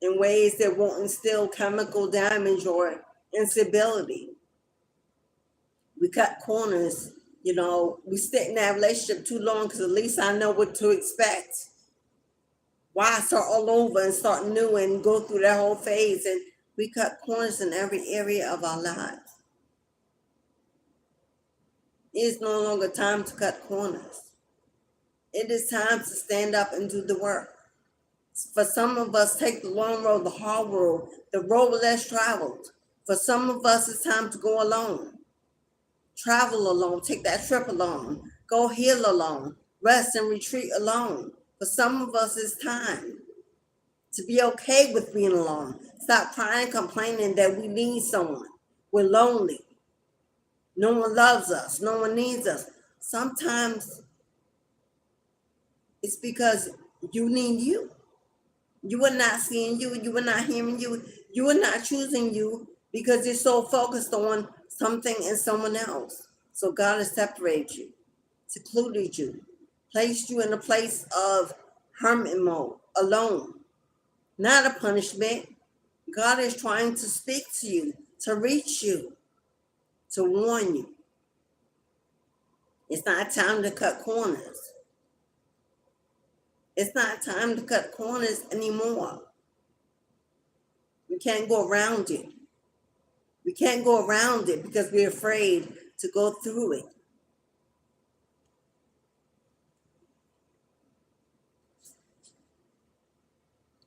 [SPEAKER 1] in ways that won't instill chemical damage or instability. We cut corners. We stick in that relationship too long because at least I know what to expect. Why start all over and start new and go through that whole phase? And we cut corners in every area of our lives. It is no longer time to cut corners. It is time to stand up and do the work. For some of us, take the long road, the hard road, the road less traveled. For some of us, it's time to go alone. Travel alone, take that trip alone, go heal alone, rest and retreat alone. For some of us, it's time to be okay with being alone. Stop crying, complaining that we need someone. We're lonely. No one loves us. No one needs us. Sometimes it's because you need you. You are not seeing you. You are not hearing you. You are not choosing you because you're so focused on something and someone else. So God has separated you, secluded you, placed you in a place of hermit mode, alone, not a punishment. God is trying to speak to you, to reach you, to warn you. It's not time to cut corners. It's not time to cut corners anymore. We can't go around it. We can't go around it because we're afraid to go through it.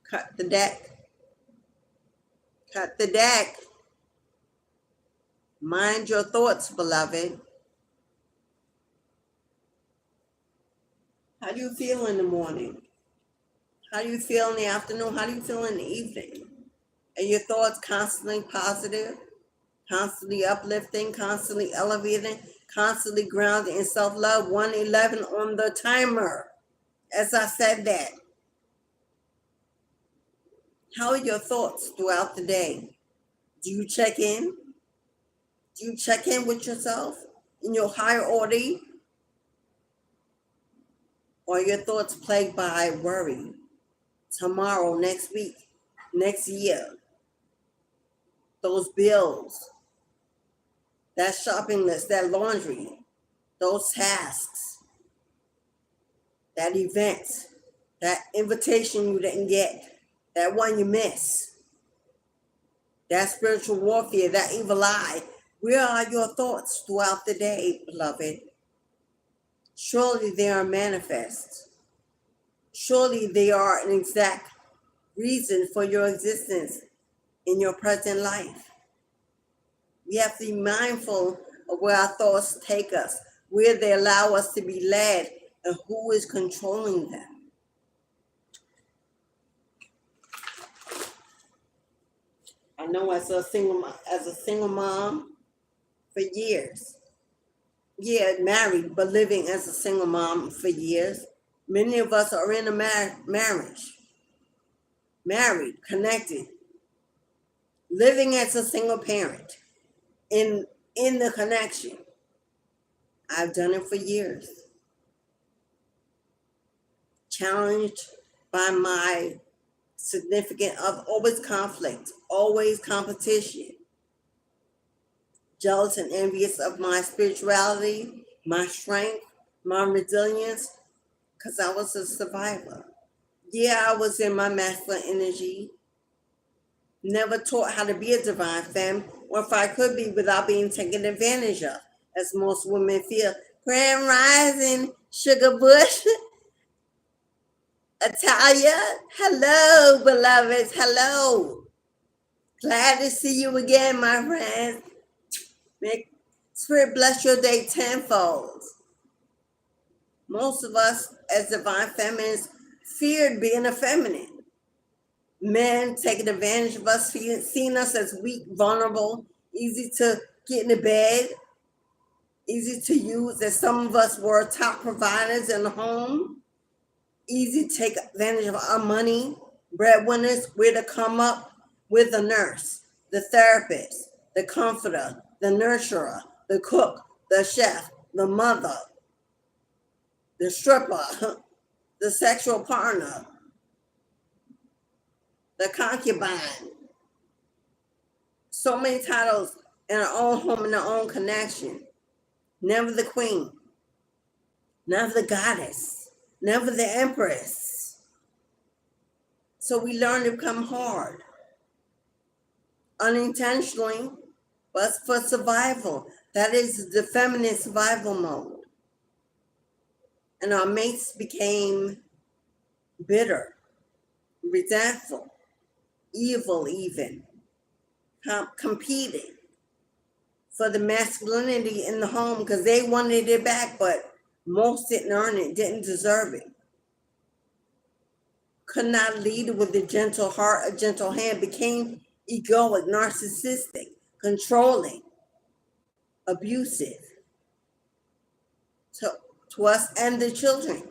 [SPEAKER 1] Cut the deck. Cut the deck. Mind your thoughts, beloved. How do you feel in the morning? How do you feel in the afternoon? How do you feel in the evening? Are your thoughts constantly positive, constantly uplifting, constantly elevating, constantly grounded in self-love? 111 on the timer, as I said that. How are your thoughts throughout the day? Do you check in? Do you check in with yourself in your higher order? Or are your thoughts plagued by worry? Tomorrow, next week, next year, those bills, that shopping list, that laundry, those tasks, that event, that invitation you didn't get, that one you miss, that spiritual warfare, that evil eye. Where are your thoughts throughout the day, beloved? Surely they are manifest. Surely they are an exact reason for your existence in your present life. We have to be mindful of where our thoughts take us, where they allow us to be led, and who is controlling them. I know as a single mom for years, married, but living as a single mom for years. Many of us are in a marriage, married, connected, living as a single parent in the connection. I've done it for years. Challenged by my significant of always conflict, always competition, jealous and envious of my spirituality, my strength, my resilience, because I was a survivor. Yeah, I was in my masculine energy, never taught how to be a divine femme, or if I could be without being taken advantage of, as most women feel. Grand Rising, Sugar Bush, Italia, hello, beloveds, hello. Glad to see you again, my friends. May Spirit bless your day tenfold. Most of us as divine feminines feared being a feminine. Men taking advantage of us, seeing us as weak, vulnerable, easy to get in the bed, easy to use, as some of us were top providers in the home, easy to take advantage of our money, breadwinners, we're to come up with the nurse, the therapist, the comforter, the nurturer, the cook, the chef, the mother, the stripper, the sexual partner, the concubine. So many titles in our own home, in our own connection. Never the queen, never the goddess, never the empress. So we learn to become hard, unintentionally, but for survival. That is the feminine survival mode. And our mates became bitter, resentful, evil even, competing for the masculinity in the home because they wanted it back, but most didn't earn it, didn't deserve it. Could not lead with a gentle heart, a gentle hand, became egoic, narcissistic, controlling, abusive to us and the children.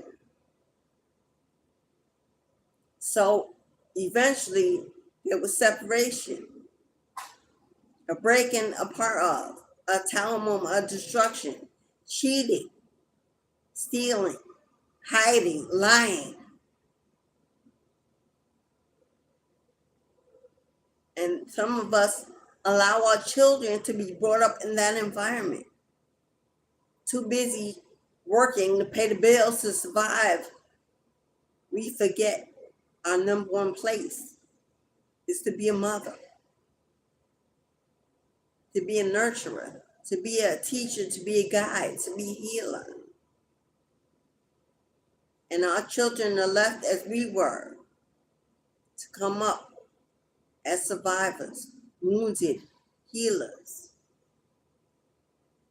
[SPEAKER 1] So eventually there was separation, a breaking apart of, a tower moment of destruction, cheating, stealing, hiding, lying. And some of us allow our children to be brought up in that environment. Too busy working to pay the bills to survive. We forget our number one place is to be a mother, to be a nurturer, to be a teacher, to be a guide, to be a healer. And our children are left as we were, to come up as survivors, wounded healers,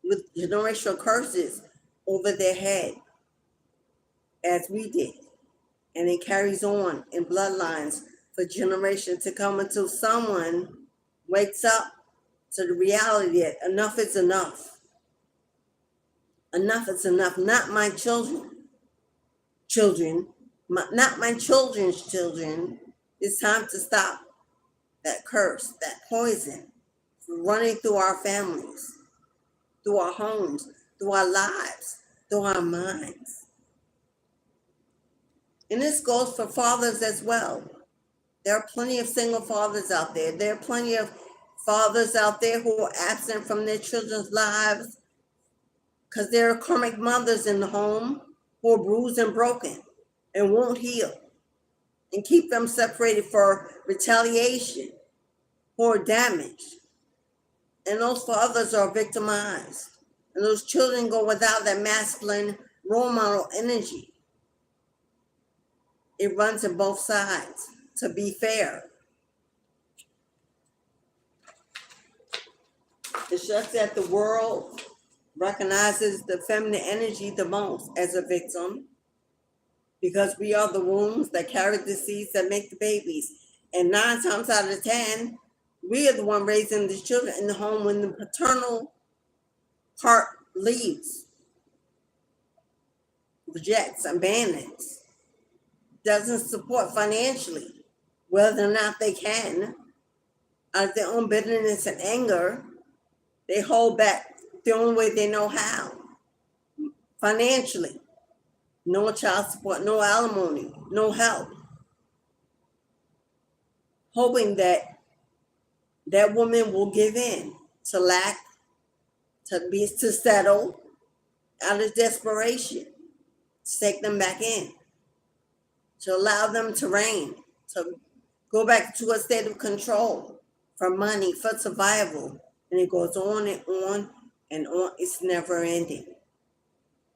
[SPEAKER 1] with generational curses over their head, as we did. And it carries on in bloodlines for generations to come until someone wakes up to the reality that enough is enough. Enough is enough. Not my children, not my children's children. It's time to stop that curse, that poison running through our families, through our homes, through our lives, through our minds. And this goes for fathers as well. There are plenty of single fathers out there. There are plenty of fathers out there who are absent from their children's lives because there are karmic mothers in the home who are bruised and broken and won't heal and keep them separated for retaliation, who are damaged. And those fathers are victimized. And those children go without that masculine role model energy. It runs on both sides, to be fair. It's just that the world recognizes the feminine energy the most as a victim because we are the wombs that carry the seeds that make the babies. And 9 times out of 10, we are the one raising the children in the home when the paternal part leaves, rejects, abandons, doesn't support financially, whether or not they can, out of their own bitterness and anger, they hold back the only way they know how. Financially, no child support, no alimony, no help. Hoping that that woman will give in to lack, to settle out of desperation, to take them back in, to allow them to reign, to go back to a state of control for money, for survival. And it goes on and on and on. It's never ending.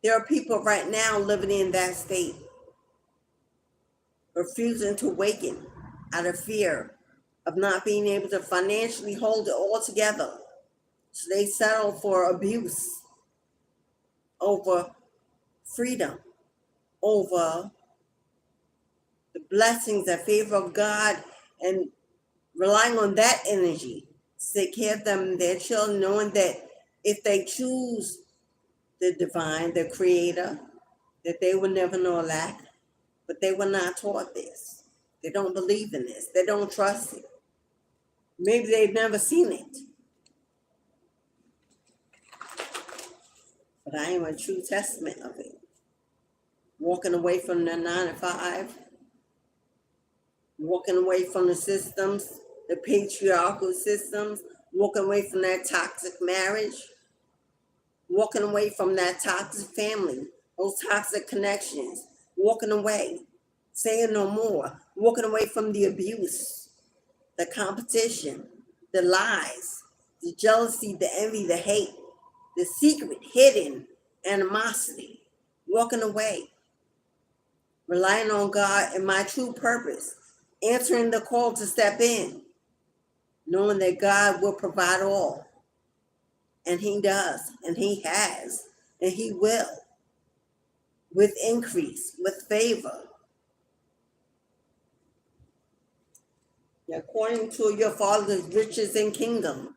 [SPEAKER 1] There are people right now living in that state, refusing to awaken out of fear of not being able to financially hold it all together. So they settle for abuse over freedom, over the blessings and favor of God, and relying on that energy to take care of them and their children, knowing that if they choose the divine, the creator, that they will never know a lack. But they were not taught this. They don't believe in this. They don't trust it. Maybe they've never seen it. But I am a true testament of it. Walking away from the 9 to 5, walking away from the systems, the patriarchal systems, walking away from that toxic marriage, walking away from that toxic family, those toxic connections, walking away, saying no more, walking away from the abuse, the competition, the lies, the jealousy, the envy, the hate, the secret, hidden animosity, walking away, relying on God and my true purpose, answering the call to step in, knowing that God will provide all. And he does, and he has, and he will, with increase, with favor. According to your Father's riches and kingdom,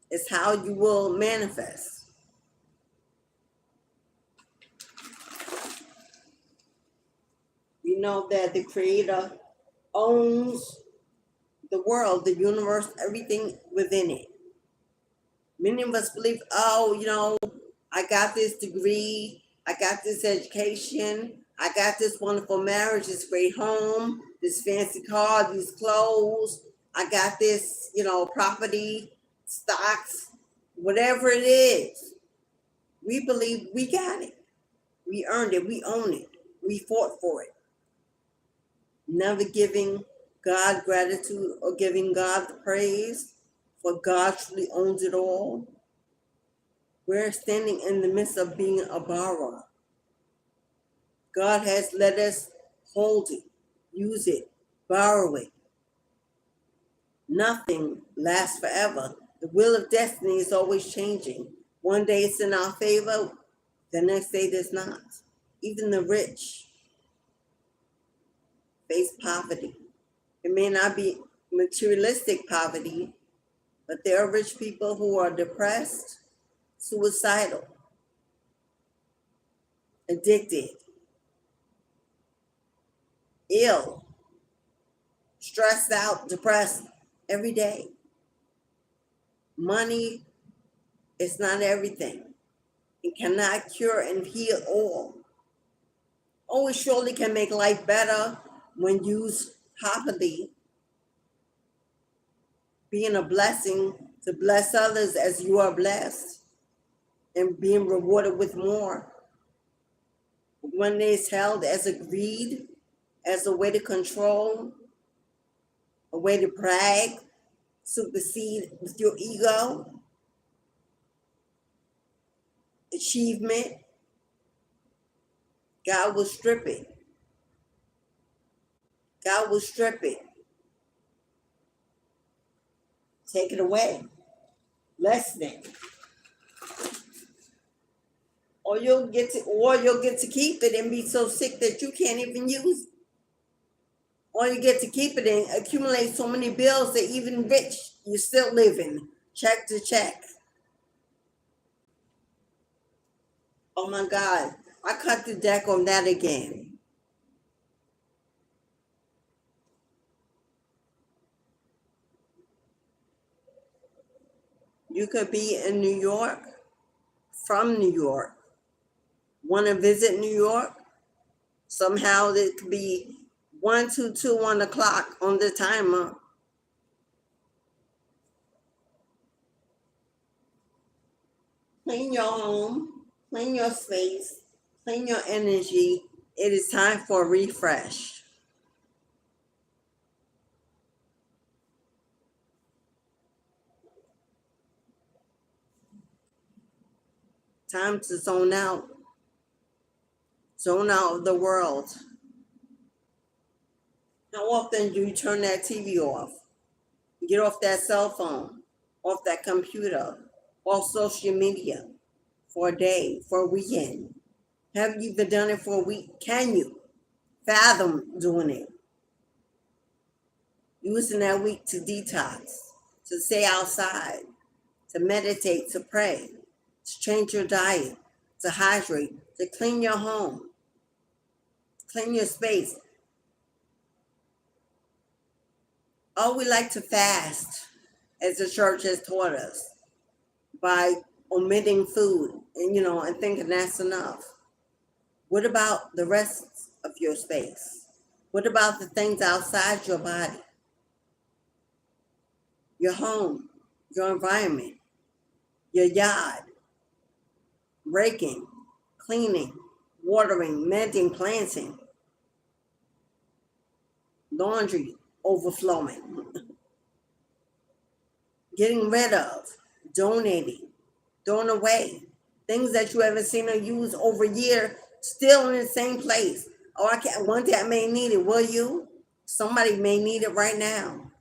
[SPEAKER 1] is how you will manifest. You know that the Creator owns the world, the universe, everything within it. Many of us believe, I got this degree, I got this education, I got this wonderful marriage, this great home, this fancy car, these clothes, I got this, property, stocks, whatever it is. We believe we got it. We earned it. We own it. We fought for it. Never giving God gratitude or giving God the praise, for God truly owns it all. We're standing in the midst of being a borrower. God has let us hold it, use it, borrow it. Nothing lasts forever. The wheel of destiny is always changing. One day it's in our favor, the next day there's not. Even the rich face poverty. It may not be materialistic poverty, but there are rich people who are depressed, suicidal, addicted, ill, stressed out, depressed every day. Money is not everything. It cannot cure and heal all. Oh, it surely can make life better when used properly, being a blessing to bless others as you are blessed and being rewarded with more. When it's held as a greed, as a way to control, a way to brag, supersede with your ego, achievement, God will strip it. God will strip it. Take it away. Lessen it. Or you'll get to keep it and be so sick that you can't even use it. Or you get to keep it and accumulate so many bills that even rich, you're still living check to check. Oh my God, I cut the deck on that again. You could be in New York, from New York, want to visit New York. Somehow it could be 1 o'clock on the timer. Clean your home, clean your space, clean your energy. It is time for a refresh. Time to zone out. Zone out of the world. How often do you turn that TV off? Get off that cell phone, off that computer, off social media for a day, for a weekend? Have you even done it for a week? Can you fathom doing it? Using that week to detox, to stay outside, to meditate, to pray, to change your diet, to hydrate, to clean your home, clean your space. Oh, we like to fast, as the church has taught us, by omitting food and thinking that's enough. What about the rest of your space? What about the things outside your body? Your home, your environment, your yard, raking, cleaning, watering, mending, planting, laundry overflowing, getting rid of, donating, throwing away, things that you haven't seen or used over a year, still in the same place. Oh, I can't. One day I may need it. Will you? Somebody may need it right now.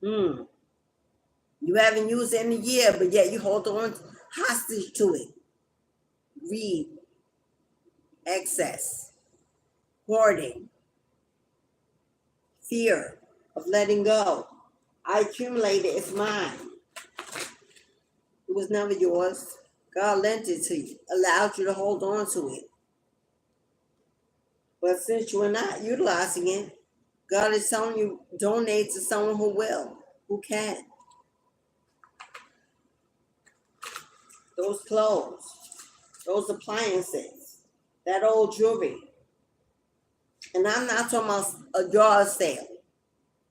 [SPEAKER 1] You haven't used it in a year, but yet you hold on hostage to it. Greed, excess, hoarding, fear of letting go. I accumulated, it's mine. It was never yours. God lent it to you, allowed you to hold on to it. But since you are not utilizing it, God is telling you, donate to someone who will, who can. Those clothes, those appliances, that old jewelry. And I'm not talking about a yard sale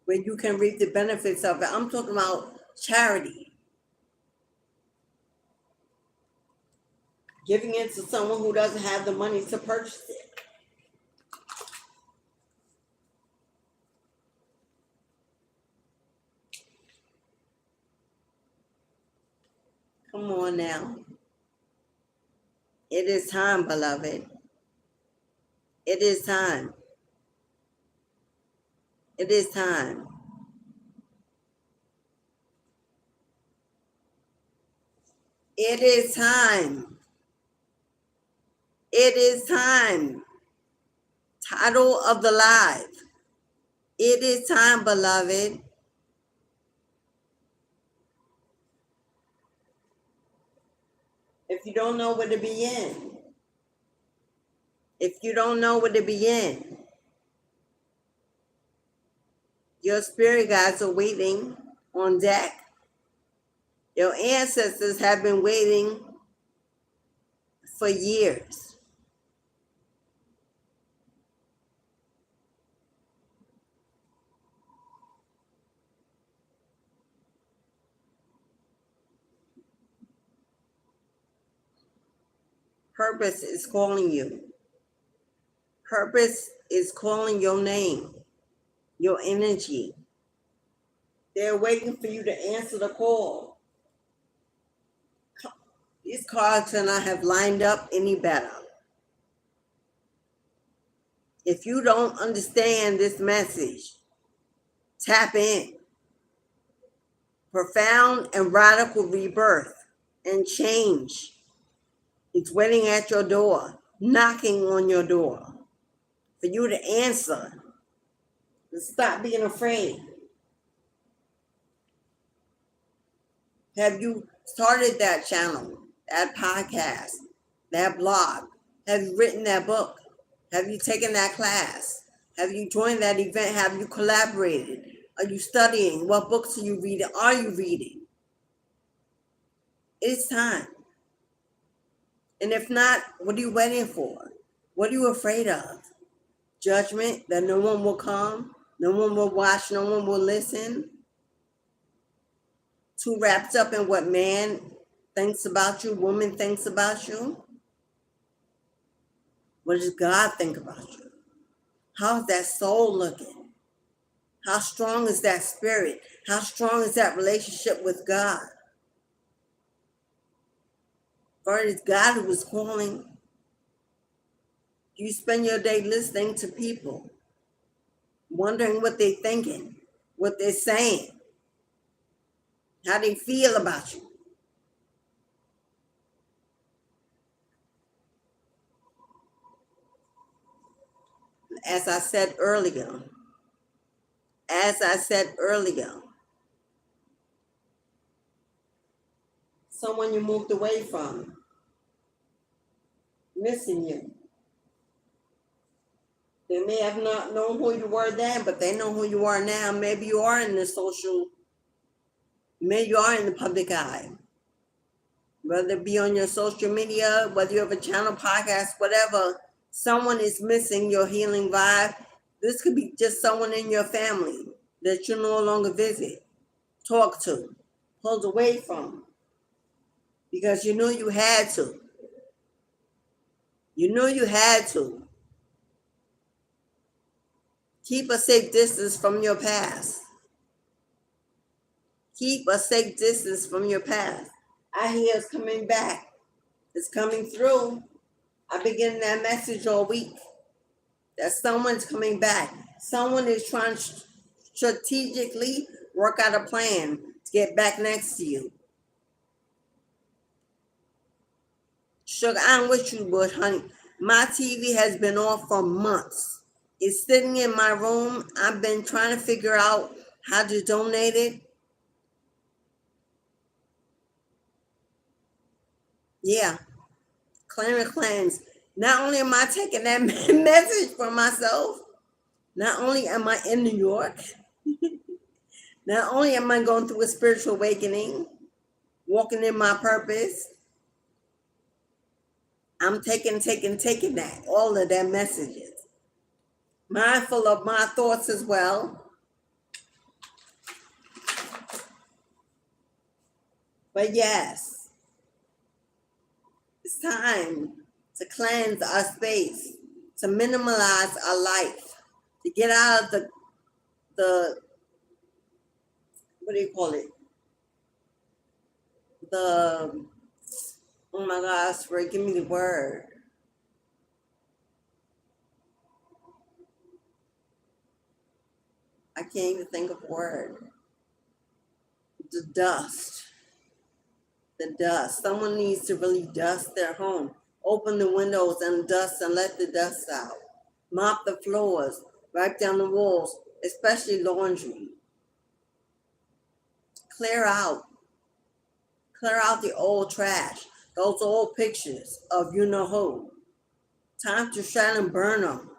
[SPEAKER 1] where you can reap the benefits of it. I'm talking about charity. Giving it to someone who doesn't have the money to purchase it. Come on now. It is time, beloved. It is time. It is time. It is time. It is time. Title of the live. It is time, beloved. If you don't know where to begin, your spirit guides are waiting on deck. Your ancestors have been waiting for years. Purpose is calling you. Purpose is calling your name, your energy. They're waiting for you to answer the call. These cards cannot have lined up any better. If you don't understand this message, tap in. Profound and radical rebirth and change. It's waiting at your door, knocking on your door for you to answer. To stop being afraid. Have you started that channel, that podcast, that blog? Have you written that book? Have you taken that class? Have you joined that event? Have you collaborated? Are you studying? What books are you reading? Are you reading? It's time. And if not, what are you waiting for? What are you afraid of? Judgment, that no one will come, no one will watch, no one will listen? Too wrapped up in what man thinks about you, woman thinks about you? What does God think about you? How's that soul looking? How strong is that spirit? How strong is that relationship with God? For it is God who is calling. You spend your day listening to people, wondering what they're thinking, what they're saying, how they feel about you. As I said earlier, someone you moved away from, missing you. They may have not known who you were then, but they know who you are now. Maybe you are in the public eye. Whether it be on your social media, whether you have a channel, podcast, whatever, someone is missing your healing vibe. This could be just someone in your family that you no longer visit, talk to, pulled away from, because you knew you had to. You knew you had to. Keep a safe distance from your past. Keep a safe distance from your past. I hear it's coming back. It's coming through. I've been getting that message all week that someone's coming back. Someone is trying to strategically work out a plan to get back next to you. Sugar, I'm with you, but honey, my TV has been off for months. It's sitting in my room. I've been trying to figure out how to donate it. Yeah, clear and cleanse. Not only am I taking that message for myself, not only am I in New York, not only am I going through a spiritual awakening, walking in my purpose, I'm taking that, all of their messages. Mindful of my thoughts as well. But yes, it's time to cleanse our space, to minimalize our life, to get out of the what do you call it? The Oh my gosh, Ray, give me the word. I can't even think of a word. The dust. The dust. Someone needs to really dust their home. Open the windows and dust and let the dust out. Mop the floors, wipe down the walls, especially laundry. Clear out. Clear out the old trash. Those old pictures of you know who. Time to shred and burn them.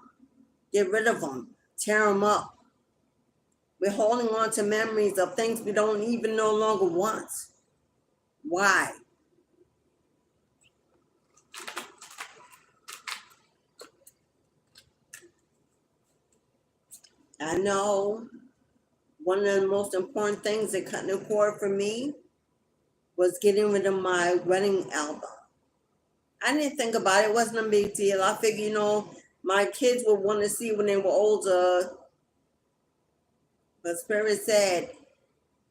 [SPEAKER 1] Get rid of them. Tear them up. We're holding on to memories of things we don't even no longer want. Why? I know one of the most important things that cut the cord for me was getting rid of my wedding album. I didn't think about it. It wasn't a big deal. I figured, my kids would want to see when they were older. But Spirit said,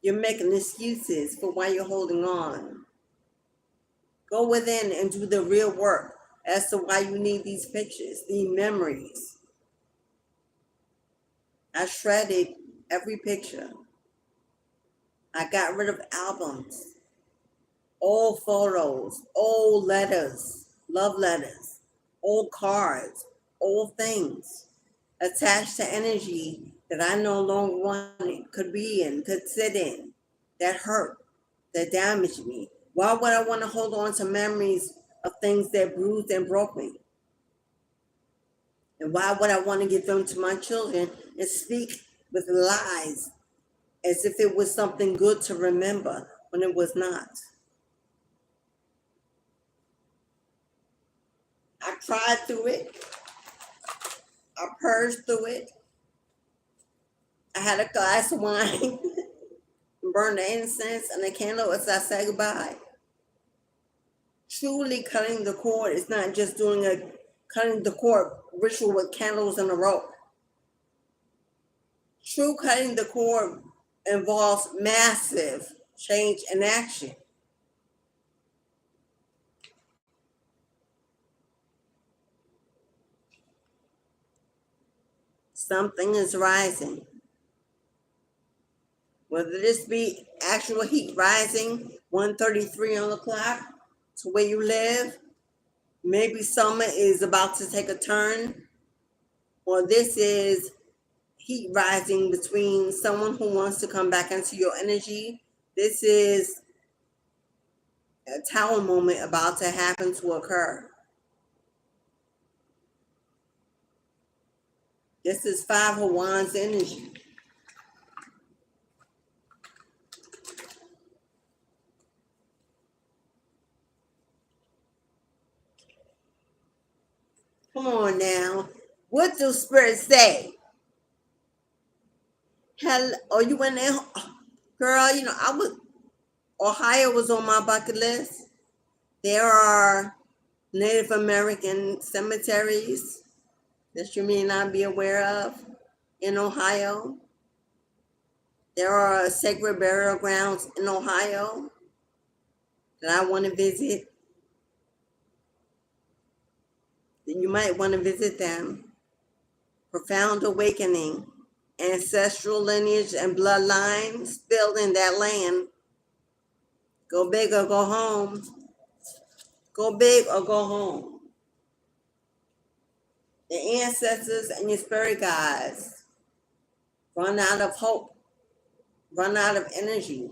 [SPEAKER 1] you're making excuses for why you're holding on. Go within and do the real work as to why you need these pictures, these memories. I shredded every picture. I got rid of albums, old photos, old letters, love letters, old cards, old things attached to energy that I no longer wanted, could be in, could sit in, that hurt, that damaged me. Why would I want to hold on to memories of things that bruised and broke me? And why would I want to give them to my children and speak with lies as if it was something good to remember when it was not? I cried through it. I purged through it. I had a glass of wine, burned the incense and the candle as I said goodbye. Truly cutting the cord is not just doing a cutting the cord ritual with candles and a rope. True cutting the cord involves massive change and action. Something is rising. Whether this be actual heat rising 133 on the clock to where you live, maybe summer is about to take a turn, or this is heat rising between someone who wants to come back into your energy. This is a tower moment about to happen to occur. This is Five of Wands energy. Come on now. What do spirits say? Hell, are you in there? Girl, Ohio was on my bucket list. There are Native American cemeteries that you may not be aware of in Ohio. There are sacred burial grounds in Ohio that I want to visit. You might want to visit them. Profound awakening, ancestral lineage and bloodline spilled in that land. Go big or go home. Go big or go home. The ancestors and your spirit guides run out of hope, run out of energy.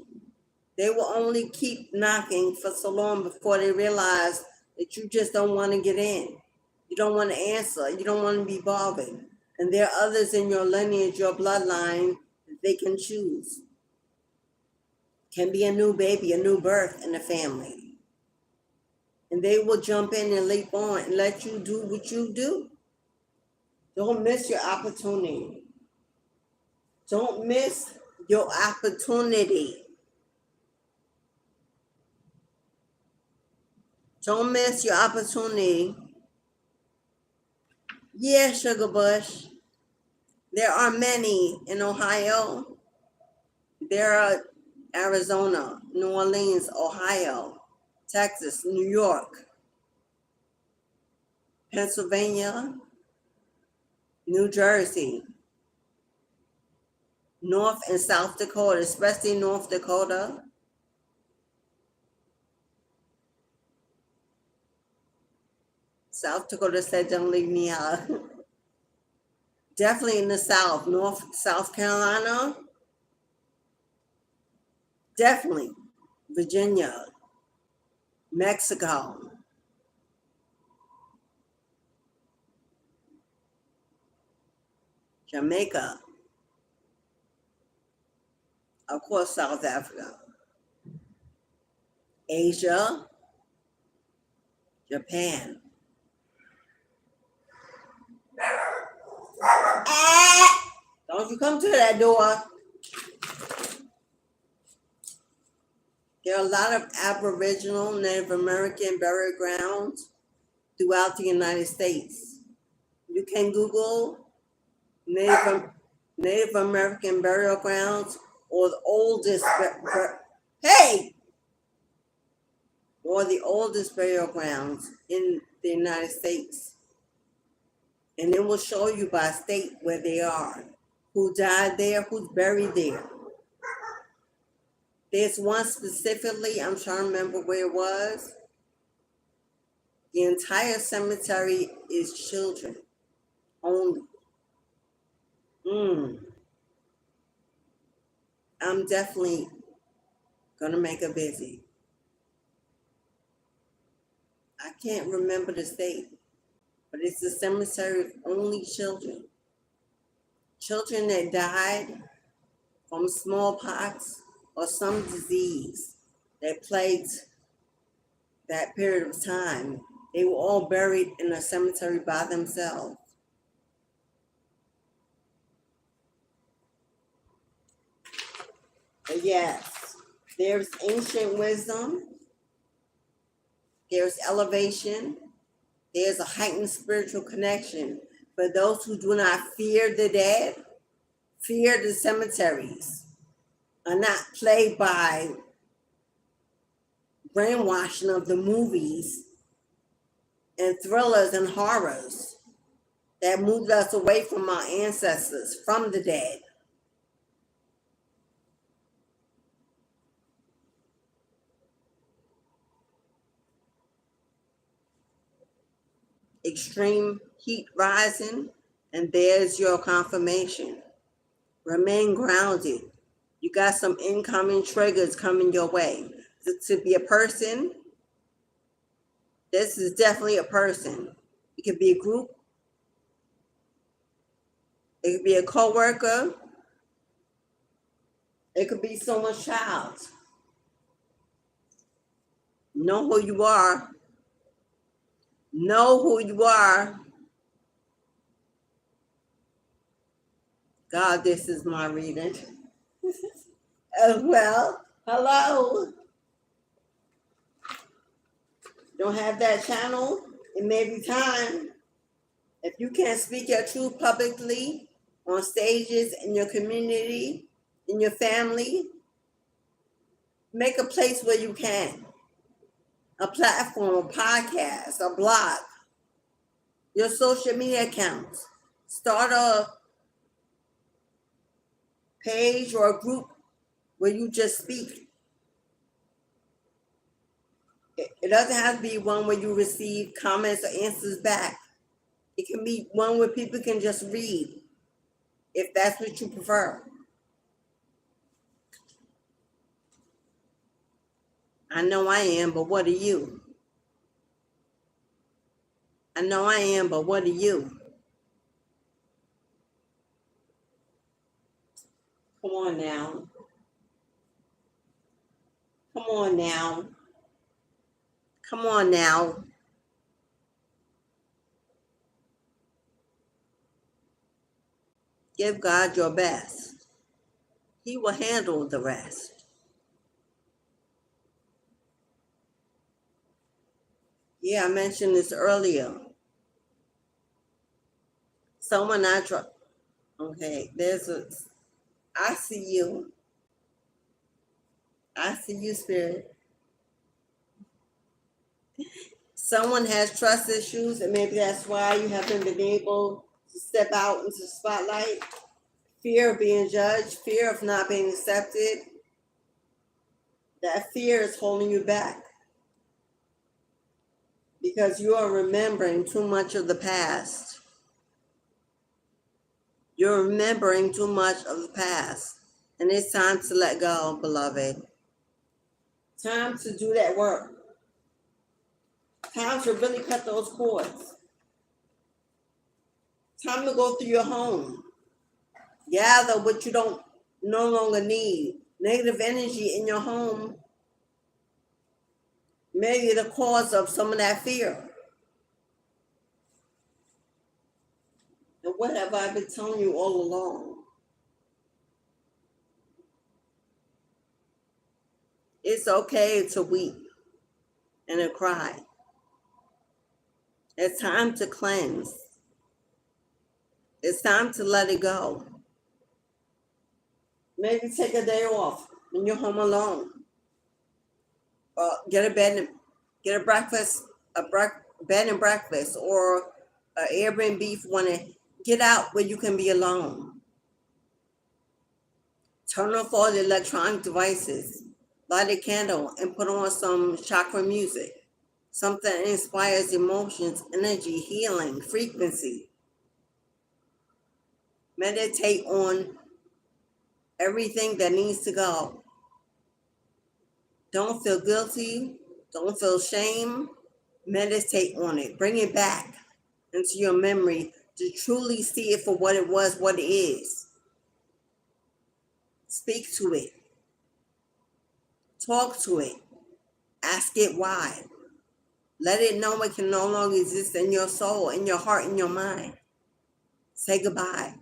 [SPEAKER 1] They will only keep knocking for so long before they realize that you just don't want to get in. You don't want to answer. You don't want to be bothered. And there are others in your lineage, your bloodline, that they can choose. Can be a new baby, a new birth in the family. and they will jump in and leap on and let you do what you do. Don't miss your opportunity. Don't miss your opportunity. Don't miss your opportunity. Yeah, Sugar Bush. There are many in Ohio. There are Arizona, New Orleans, Ohio, Texas, New York, Pennsylvania, New Jersey, North and South Dakota, especially North Dakota. South Dakota said, don't leave me out. Definitely in the South, South Carolina, definitely. Virginia, Mexico, Jamaica, of course, South Africa, Asia, Japan. Don't you come to that door. There are a lot of Aboriginal, Native American burial grounds throughout the United States. You can Google Native American burial grounds or the oldest, hey, or the oldest burial grounds in the United States. And it will show you by state where they are, who died there, who's buried there. There's one specifically, I'm trying to remember where it was. The entire cemetery is children only. I'm definitely gonna make a visit. I can't remember the state, but it's the cemetery of only children. Children that died from smallpox or some disease that plagued that period of time. They were all buried in a cemetery by themselves. But yes, there's ancient wisdom, there's elevation, there's a heightened spiritual connection for those who do not fear the dead, fear the cemeteries, are not plagued by brainwashing of the movies and thrillers and horrors that moved us away from our ancestors, from the dead. Extreme heat rising, and there's your confirmation. Remain grounded. You got some incoming triggers coming your way. To be a person, this is definitely a person. It could be a group, it could be a co-worker, it could be someone's child. Know who you are. Know who you are. God, this is my reading. Well, hello. Don't have that channel? It may be time. If you can't speak your truth publicly on stages in your community, in your family, make a place where you can. A platform, a podcast, a blog, your social media accounts. Start a page or a group where you just speak. It doesn't have to be one where you receive comments or answers back. It can be one where people can just read, if that's what you prefer. I know I am, but what are you? I know I am, but what are you? Come on now. Come on now. Come on now. Give God your best. He will handle the rest. Yeah, I mentioned this earlier. Someone I trust. Okay, I see you. I see you, Spirit. Someone has trust issues, and maybe that's why you haven't been able to step out into the spotlight. Fear of being judged, fear of not being accepted. That fear is holding you back because you are remembering too much of the past. You're remembering too much of the past, and it's time to let go, beloved. Time to do that work. Time to really cut those cords. Time to go through your home. Gather what you don't no longer need. Negative energy in your home may be the cause of some of that fear. And what have I been telling you all along? It's okay to weep and to cry. It's time to cleanse. It's time to let it go. Maybe take a day off when you're home alone. Get a bed and breakfast, or an Airbnb if you want to get out where you can be alone. Turn off all the electronic devices, light a candle, and put on some chakra music. Something that inspires emotions, energy, healing, frequency. Meditate on everything that needs to go. Don't feel guilty. Don't feel shame. Meditate on it. Bring it back into your memory to truly see it for what it was, what it is. Speak to it. Talk to it. Ask it why. Let it know it can no longer exist in your soul, in your heart, in your mind. Say goodbye.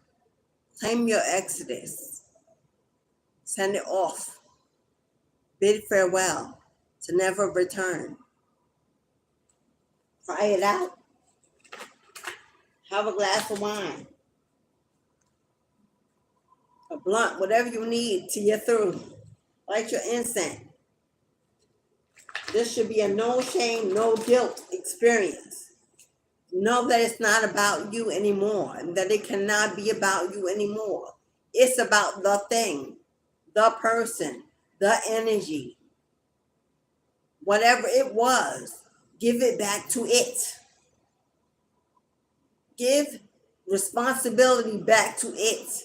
[SPEAKER 1] Claim your exodus. Send it off. Bid farewell to never return. Cry it out. Have a glass of wine. A blunt, whatever you need to get through. Light your incense. This should be a no shame, no guilt experience. Know that it's not about you anymore, and that it cannot be about you anymore. It's about the thing, the person, the energy. Whatever it was, give it back to it. Give responsibility back to it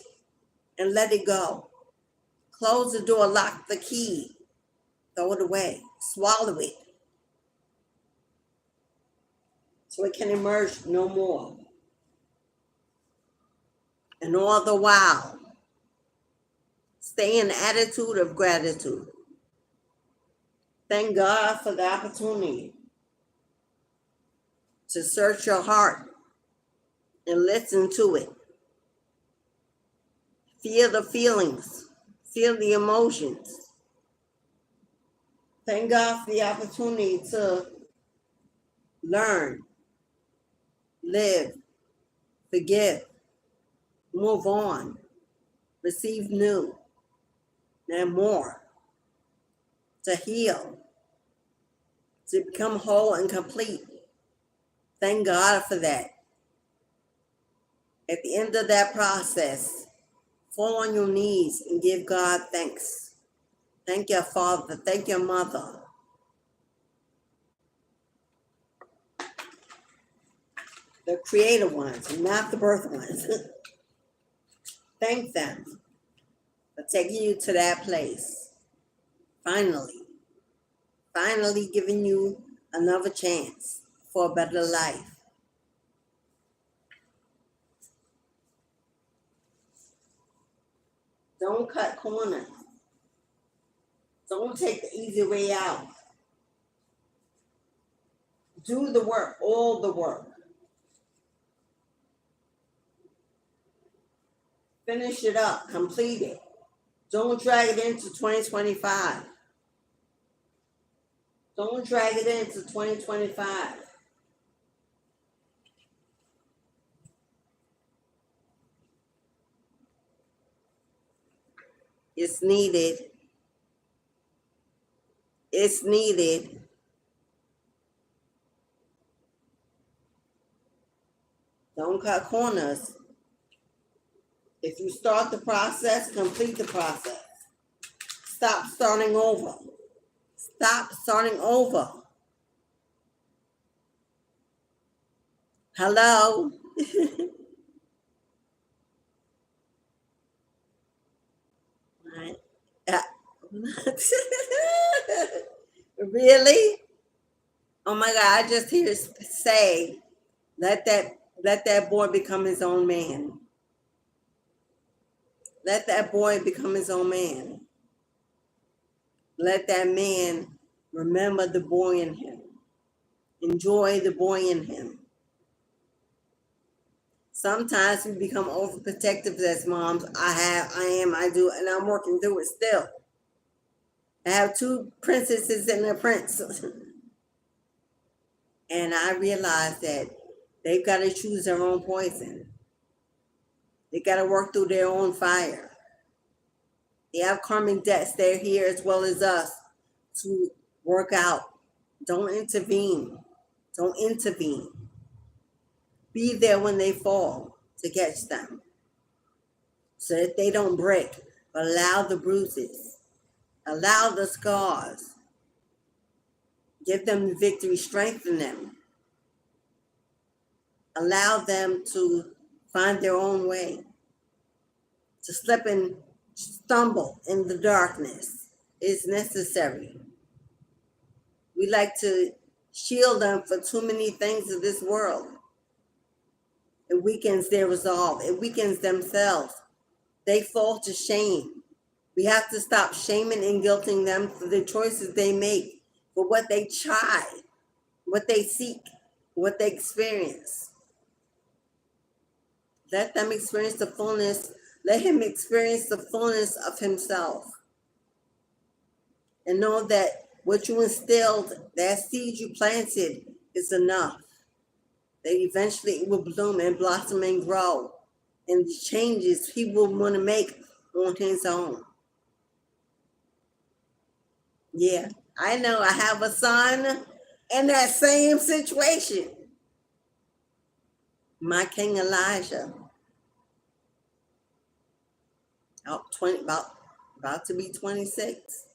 [SPEAKER 1] and let it go. Close the door, lock the key, throw it away, swallow it, so it can emerge no more. And all the while, stay in an attitude of gratitude. Thank God for the opportunity to search your heart and listen to it. Feel the feelings, feel the emotions. Thank God for the opportunity to learn, live, forgive, move on, receive new, and more, to heal, to become whole and complete. Thank God for that. At the end of that process, fall on your knees and give God thanks. Thank your father, thank your mother. The creative ones, not the birth ones. Thank them for taking you to that place. Finally giving you another chance for a better life. Don't cut corners. Don't take the easy way out. Do the work, all the work. Finish it up, complete it. Don't drag it into 2025. Don't drag it into 2025. It's needed. It's needed. Don't cut corners. If you start the process, complete the process. Stop starting over. Stop starting over. Hello? Uh, Really? Oh my God, I just hear say, let that boy become his own man. Let that boy become his own man. Let that man remember the boy in him. Enjoy the boy in him. Sometimes we become overprotective as moms. I do, and I'm working through it still. I have two princesses and a prince. And I realize that they've got to choose their own poison. They got to work through their own fire. They have karmic debts. They're here as well as us to work out. Don't intervene. Don't intervene. Be there when they fall to catch them so that they don't break. But allow the bruises. Allow the scars. Give them the victory. Strengthen them. Allow them to find their own way. To slip and stumble in the darkness is necessary. We like to shield them for too many things of this world. It weakens their resolve. It weakens themselves. They fall to shame. We have to stop shaming and guilting them for the choices they make, for what they try, what they seek, what they experience. Let them experience the fullness. Let him experience the fullness of himself. And know that what you instilled, that seed you planted, is enough. That eventually it will bloom and blossom and grow. And the changes he will want to make on his own. Yeah, I know. I have a son in that same situation. My King Elijah. About to be 26.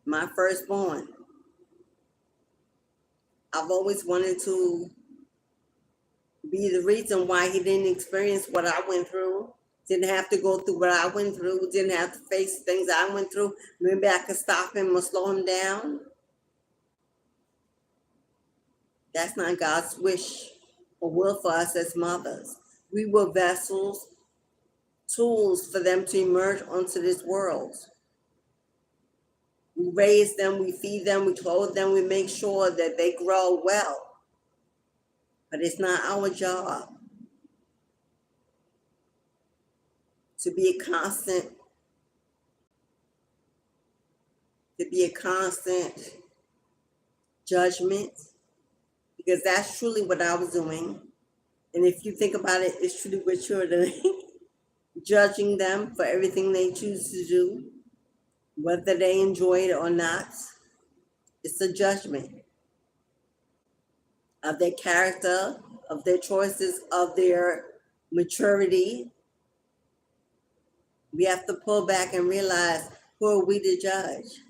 [SPEAKER 1] My firstborn. I've always wanted to be the reason why he didn't experience what I went through. Didn't have to go through what I went through. Didn't have to face things I went through. Maybe I could stop him or slow him down. That's not God's wish or will for us as mothers. We were vessels, tools for them to emerge onto this world. We raise them, we feed them, we clothe them, we make sure that they grow well. But it's not our job to be a constant judgment, because that's truly what I was doing. And if you think about it, it's truly what you're doing. Judging them for everything they choose to do, whether they enjoy it or not. It's a judgment of their character, of their choices, of their maturity. We have to pull back and realize, who are we to judge?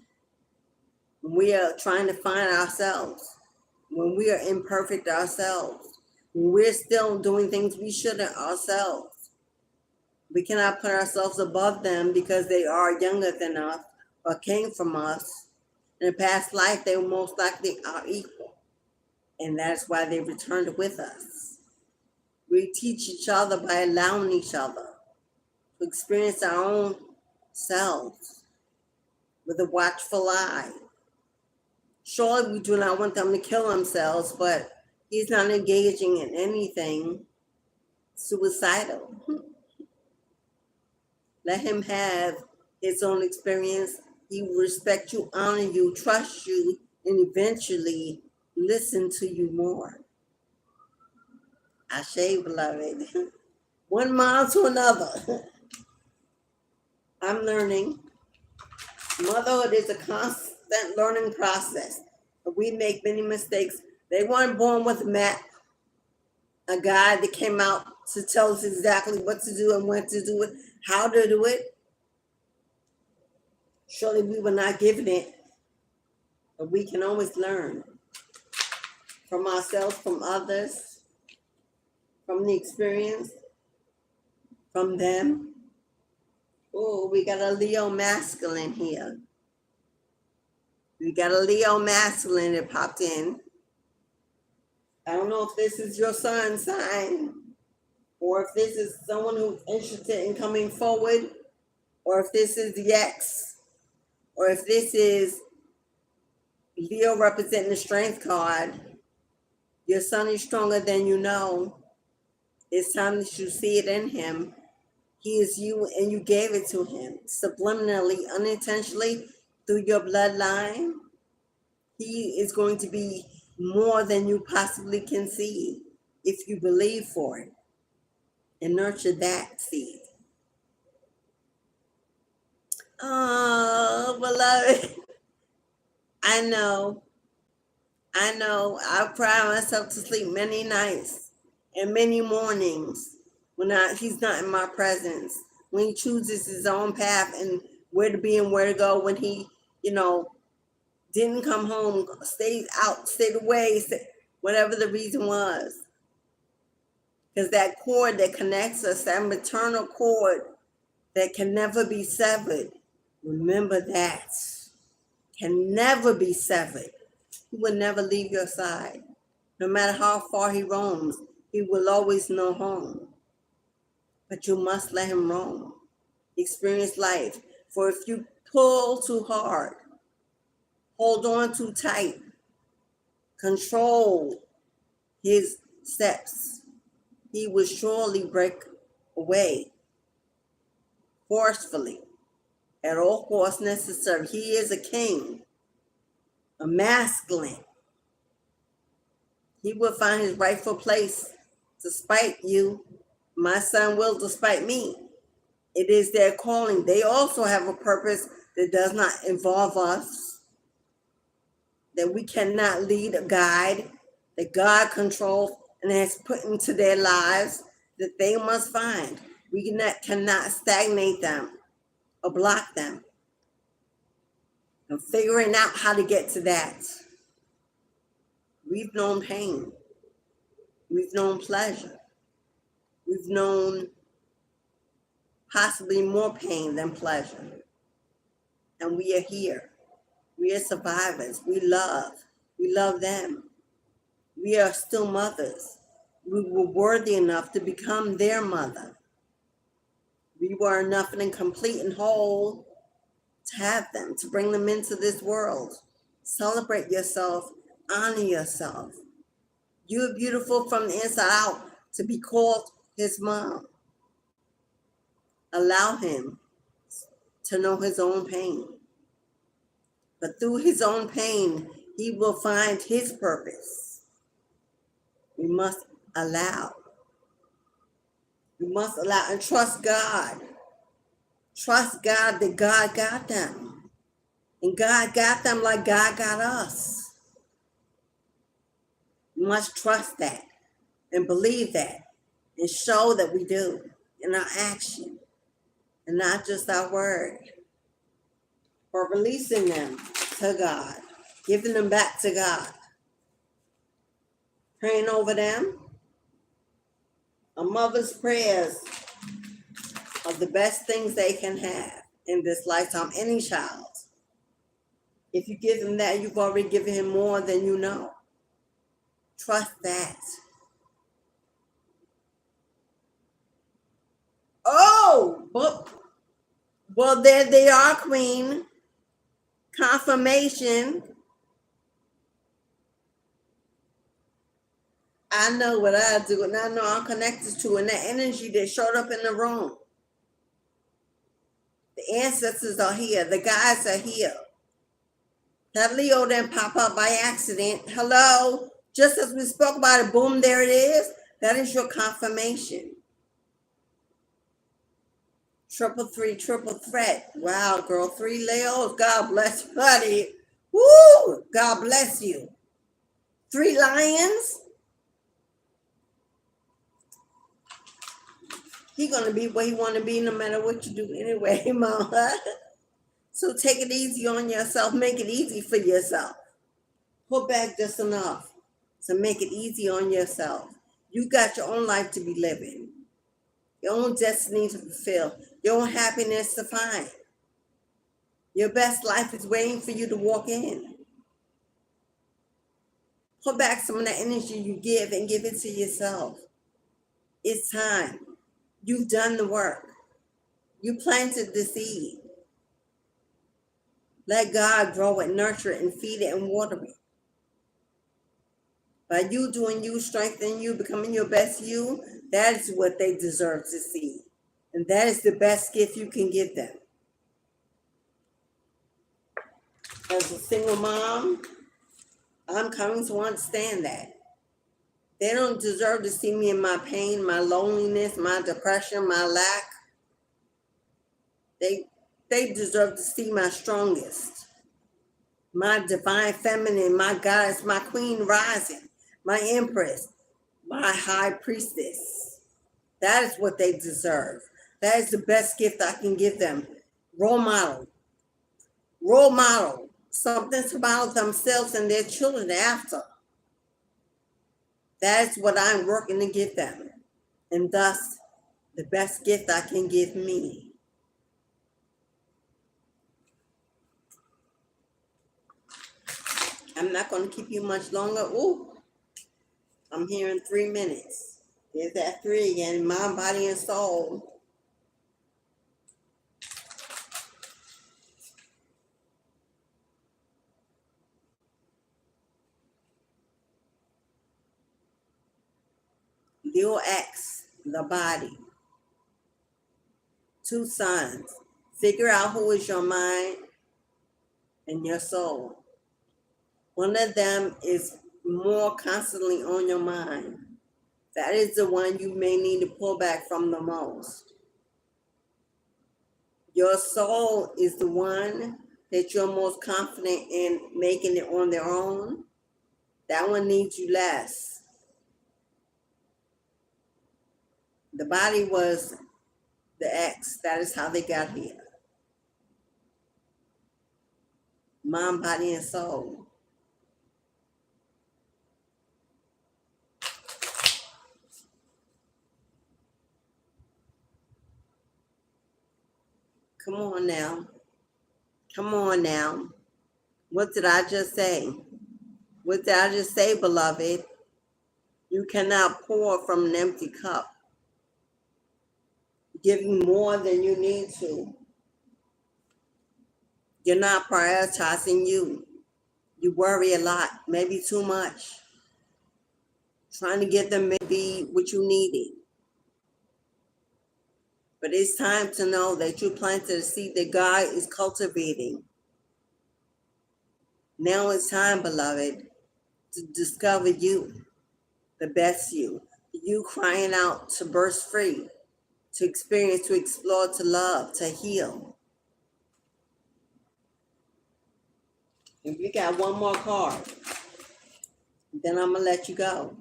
[SPEAKER 1] When we are trying to find ourselves, when we are imperfect ourselves, when we're still doing things we shouldn't ourselves. We cannot put ourselves above them because they are younger than us or came from us. In a past life, they were most likely our equal. And that's why they returned with us. We teach each other by allowing each other to experience our own selves with a watchful eye, Surely we do not want them to kill themselves, but he's not engaging in anything suicidal. Let him have his own experience. He will respect you, honor you, trust you, and eventually listen to you more. Ashe, beloved. One mile to another. I'm learning. Motherhood is a constant learning process. We make many mistakes. They weren't born with a map, a guide that came out to tell us exactly what to do and when to do it, how to do it. Surely we were not given it, but we can always learn from ourselves, from others, from the experience, from them. Oh, we got a Leo masculine here. We got a Leo masculine that popped in. I don't know if this is your sun sign, or if this is someone who's interested in coming forward, or if this is the ex, or if this is Leo representing the strength card. Your son is stronger than you know. It's time that you see it in him. He is you and you gave it to him subliminally, unintentionally, through your bloodline. He is going to be more than you possibly can see if you believe for it and nurture that seed. Oh, beloved. I know. I cry myself to sleep many nights and many mornings when he's not in my presence, when he chooses his own path and where to be and where to go, when he, didn't come home, stayed out, stayed away, whatever the reason was. Because that cord that connects us, that maternal cord that can never be severed, remember that, can never be severed. He will never leave your side. No matter how far he roams, he will always know home. But you must let him roam. Experience life. For if you pull too hard, hold on too tight, control his steps, he will surely break away forcefully at all costs necessary. He is a king, a masculine. He will find his rightful place despite you. My son will despite me. It is their calling. They also have a purpose that does not involve us, that we cannot lead, a guide, that God controls and has put into their lives, that they must find. We cannot stagnate them or block them. And figuring out how to get to that. We've known pain. We've known pleasure. We've known possibly more pain than pleasure. And we are here. We are survivors. We love. We love them. We are still mothers. We were worthy enough to become their mother. We were enough and complete and whole to have them, to bring them into this world. Celebrate yourself. Honor yourself. You are beautiful from the inside out to be called his mom. Allow him to know his own pain. But through his own pain, he will find his purpose. We must allow. We must allow and trust God. Trust God that God got them. And God got them like God got us. We must trust that and believe that and show that we do in our action and not just our word. For releasing them to God, giving them back to God, praying over them. A mother's prayers are the best things they can have in this lifetime, any child. If you give them that, you've already given him more than you know. Trust that. Oh, well, there they are, Queen. Confirmation. I know what I do, and I know I'm connected to, and the energy that showed up in the room. The ancestors are here. The guides are here. That Leo didn't pop up by accident. Hello? Just as we spoke about it, boom, there it is. That is your confirmation. Triple three, triple threat. Wow, girl, 3 Leos. God bless you, buddy. Woo! God bless you. 3 lions. He gonna be where he wanna be no matter what you do anyway, mama. So take it easy on yourself. Make it easy for yourself. Pull back just enough to make it easy on yourself. You got your own life to be living, your own destiny to fulfill, your own happiness to find. Your best life is waiting for you to walk in. Pull back some of that energy you give and give it to yourself. It's time. You've done the work. You planted the seed. Let God grow it, nurture it, and feed it and water it. By you doing you, strengthening you, becoming your best you, that is what they deserve to see. And that is the best gift you can give them. As a single mom, I'm coming to understand that. They don't deserve to see me in my pain, my loneliness, my depression, my lack. They deserve to see my strongest, my divine feminine, my goddess, my queen rising, my empress, my high priestess. That is what they deserve. That is the best gift I can give them. Role model. Role model. Something about themselves and their children after. That is what I'm working to give them. And thus, the best gift I can give me. I'm not going to keep you much longer. Ooh, I'm here in 3 minutes. There's that 3 again, mind, body, and soul. Leo X, the body. 2 sons. Figure out who is your mind and your soul. One of them is more constantly on your mind. That is the one you may need to pull back from the most. Your soul is the one that you're most confident in making it on their own. That one needs you less. The body was the X. That is how they got here. Mind, body, and soul. Come on now. Come on now. What did I just say? What did I just say, beloved? You cannot pour from an empty cup. Giving more than you need to. You're not prioritizing you. You worry a lot, maybe too much. Trying to get them maybe what you needed. But it's time to know that you planted a seed that God is cultivating. Now it's time, beloved, to discover you, the best you crying out to burst free, to experience, to explore, to love, to heal. And we got one more card, then I'm going to let you go.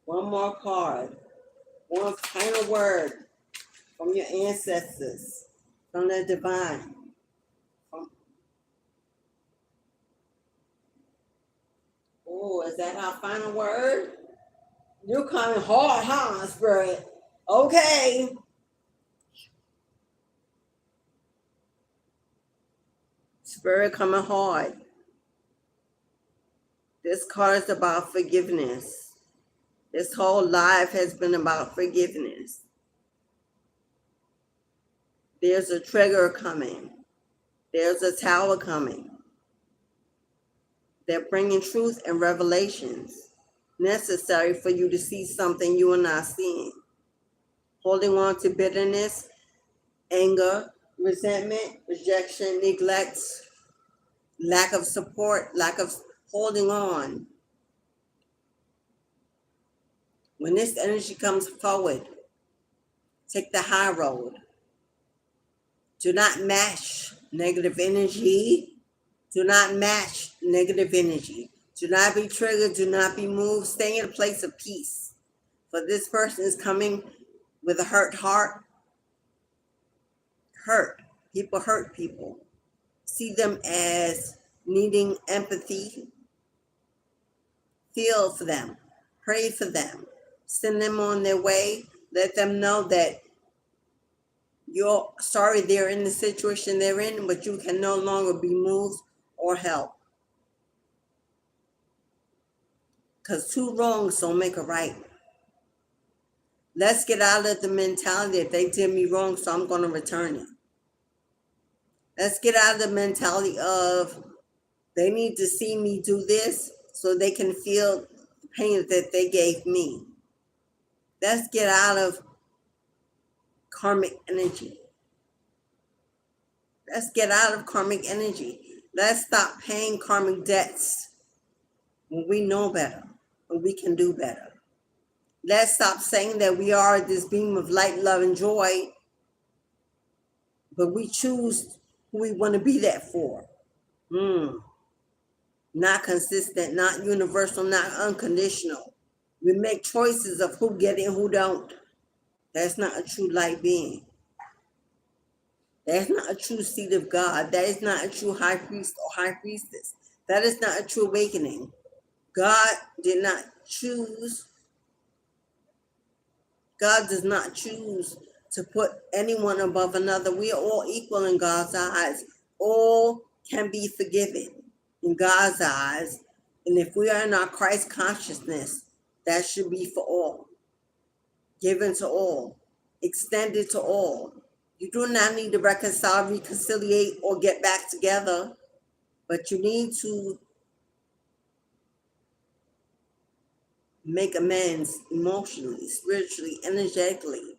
[SPEAKER 1] One more card. One final word from your ancestors, from the divine. Oh, is that our final word? You're coming hard, huh, Spirit? Okay. Spirit coming hard. This card is about forgiveness. This whole life has been about forgiveness. There's a trigger coming. There's a tower coming. They're bringing truth and revelations. necessary for you to see something you are not seeing. Holding on to bitterness, anger, resentment, rejection, neglect, lack of support, lack of holding on. When this energy comes forward, take the high road. Do not match negative energy. Do not match negative energy. Do not be triggered. Do not be moved. Stay in a place of peace. For this person is coming with a hurt heart. Hurt. People hurt people. See them as needing empathy. Feel for them. Pray for them. Send them on their way. Let them know that you're sorry they're in the situation they're in, but you can no longer be moved or helped. Because two wrongs don't make a right. Let's get out of the mentality that they did me wrong, so I'm going to return it. Let's get out of the mentality of they need to see me do this so they can feel the pain that they gave me. Let's get out of karmic energy. Let's get out of karmic energy. Let's stop paying karmic debts when we know better, when we can do better. Let's stop saying that we are this beam of light, love, and joy, but we choose who we want to be that for. Not consistent, not universal, not unconditional. We make choices of who get it and who don't. That's not a true light being. That's not a true seed of God. That is not a true high priest or high priestess. That is not a true awakening. God did not choose. God does not choose to put anyone above another. We are all equal in God's eyes. All can be forgiven in God's eyes. And if we are in our Christ consciousness, that should be for all. Given to all. Extended to all. You do not need to reconcile, reconciliate, or get back together, but you need to make amends emotionally, spiritually, energetically.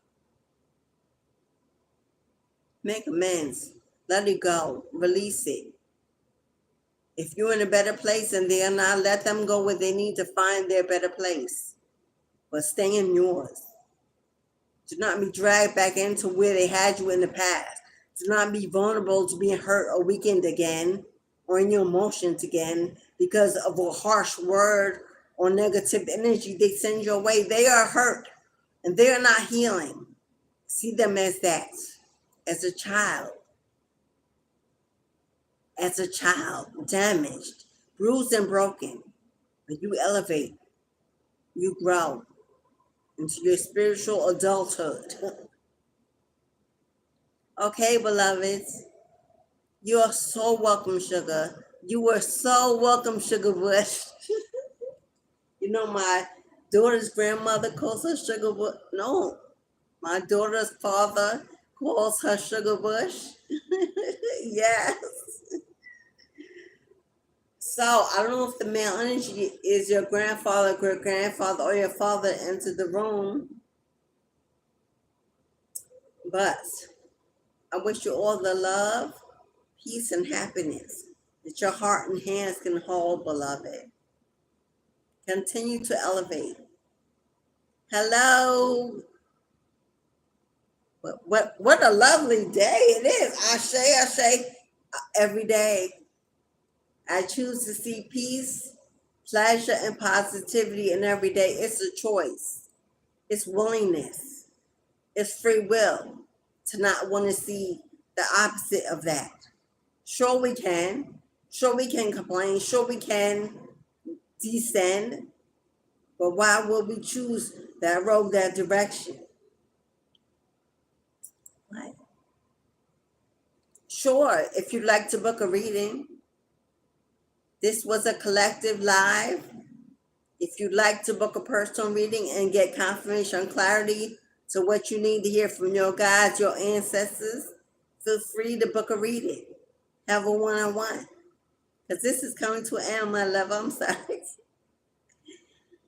[SPEAKER 1] Make amends. Let it go. Release it. If you're in a better place and they are not, let them go where they need to find their better place. But stay in yours. Do not be dragged back into where they had you in the past. Do not be vulnerable to being hurt or weakened again or in your emotions again because of a harsh word or negative energy they send your way. They are hurt and they are not healing. See them as that, as a child. As a child, damaged, bruised and broken. But you elevate, you grow into your spiritual adulthood. Okay, beloveds, you are so welcome, Sugar. You were so welcome, Sugar Bush. You know, my daughter's grandmother calls her Sugar Bush. No, my daughter's father calls her Sugar Bush. Yes. So I don't know if the male energy is your grandfather, great grandfather, or your father entered the room. But I wish you all the love, peace, and happiness that your heart and hands can hold, beloved. Continue to elevate. Hello. What a lovely day it is. Ashe, every day. I choose to see peace, pleasure, and positivity in every day. It's a choice. It's willingness. It's free will to not want to see the opposite of that. Sure we can. Sure we can complain. Sure we can descend. But why would we choose that road, that direction? Right. Sure, if you'd like to book a reading, this was a collective live. If you'd like to book a personal reading and get confirmation, clarity to what you need to hear from your guides, your ancestors, feel free to book a reading. Have a one-on-one. Because this is coming to an end, my love. I'm sorry.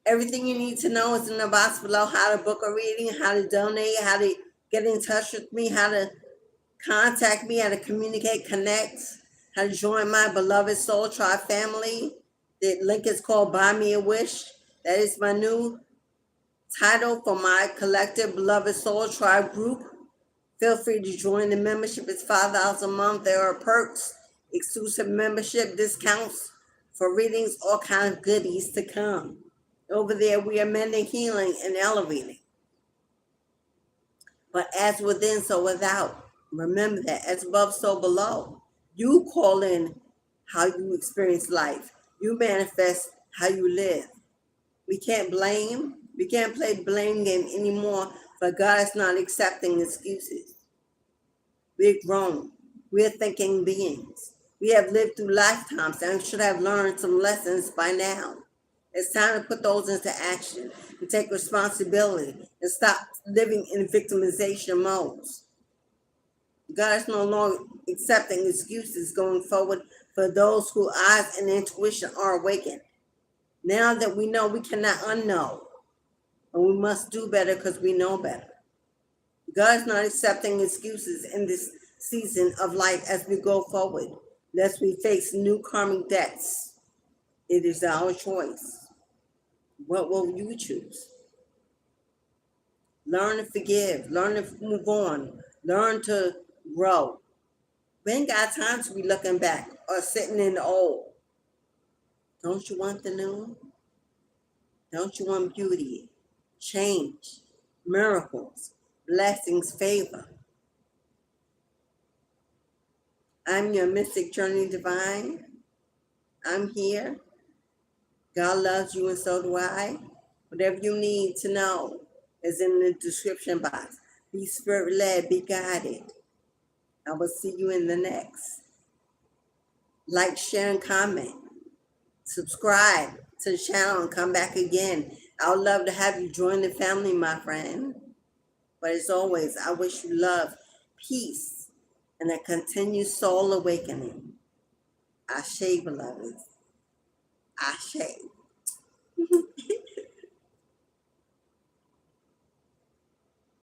[SPEAKER 1] Everything you need to know is in the box below. How to book a reading, how to donate, how to get in touch with me, how to contact me, how to communicate, connect, how to join my beloved Soul Tribe family. The link is called Buy Me a Wish. That is my new title for my collective beloved Soul Tribe group. Feel free to join the membership. It's $5 a month. There are perks, exclusive membership discounts for readings, all kinds of goodies to come. Over there, we are mending, healing, and elevating. But as within, so without. Remember that. As above, so below. You call in how you experience life. You manifest how you live. We can't blame. We can't play the blame game anymore, but God is not accepting excuses. We're grown. We're thinking beings. We have lived through lifetimes and should have learned some lessons by now. It's time to put those into action and take responsibility and stop living in victimization modes. God is no longer accepting excuses going forward for those whose eyes and intuition are awakened. Now that we know, we cannot unknow, and we must do better because we know better. God is not accepting excuses in this season of life as we go forward, lest we face new karmic debts. It is our choice. What will you choose? Learn to forgive, learn to move on, learn to grow. We ain't got time to be looking back or sitting in the old. Don't you want the new? Don't you want beauty, change, miracles, blessings, favor? I'm your mystic journey divine. I'm here. God loves you and so do I. Whatever you need to know is in the description box. Be spirit led, be guided. I will see you in the next. Like, share, and comment. Subscribe to the channel and come back again. I would love to have you join the family, my friend. But as always, I wish you love, peace, and a continued soul awakening. Ashe, beloveds. Ashe.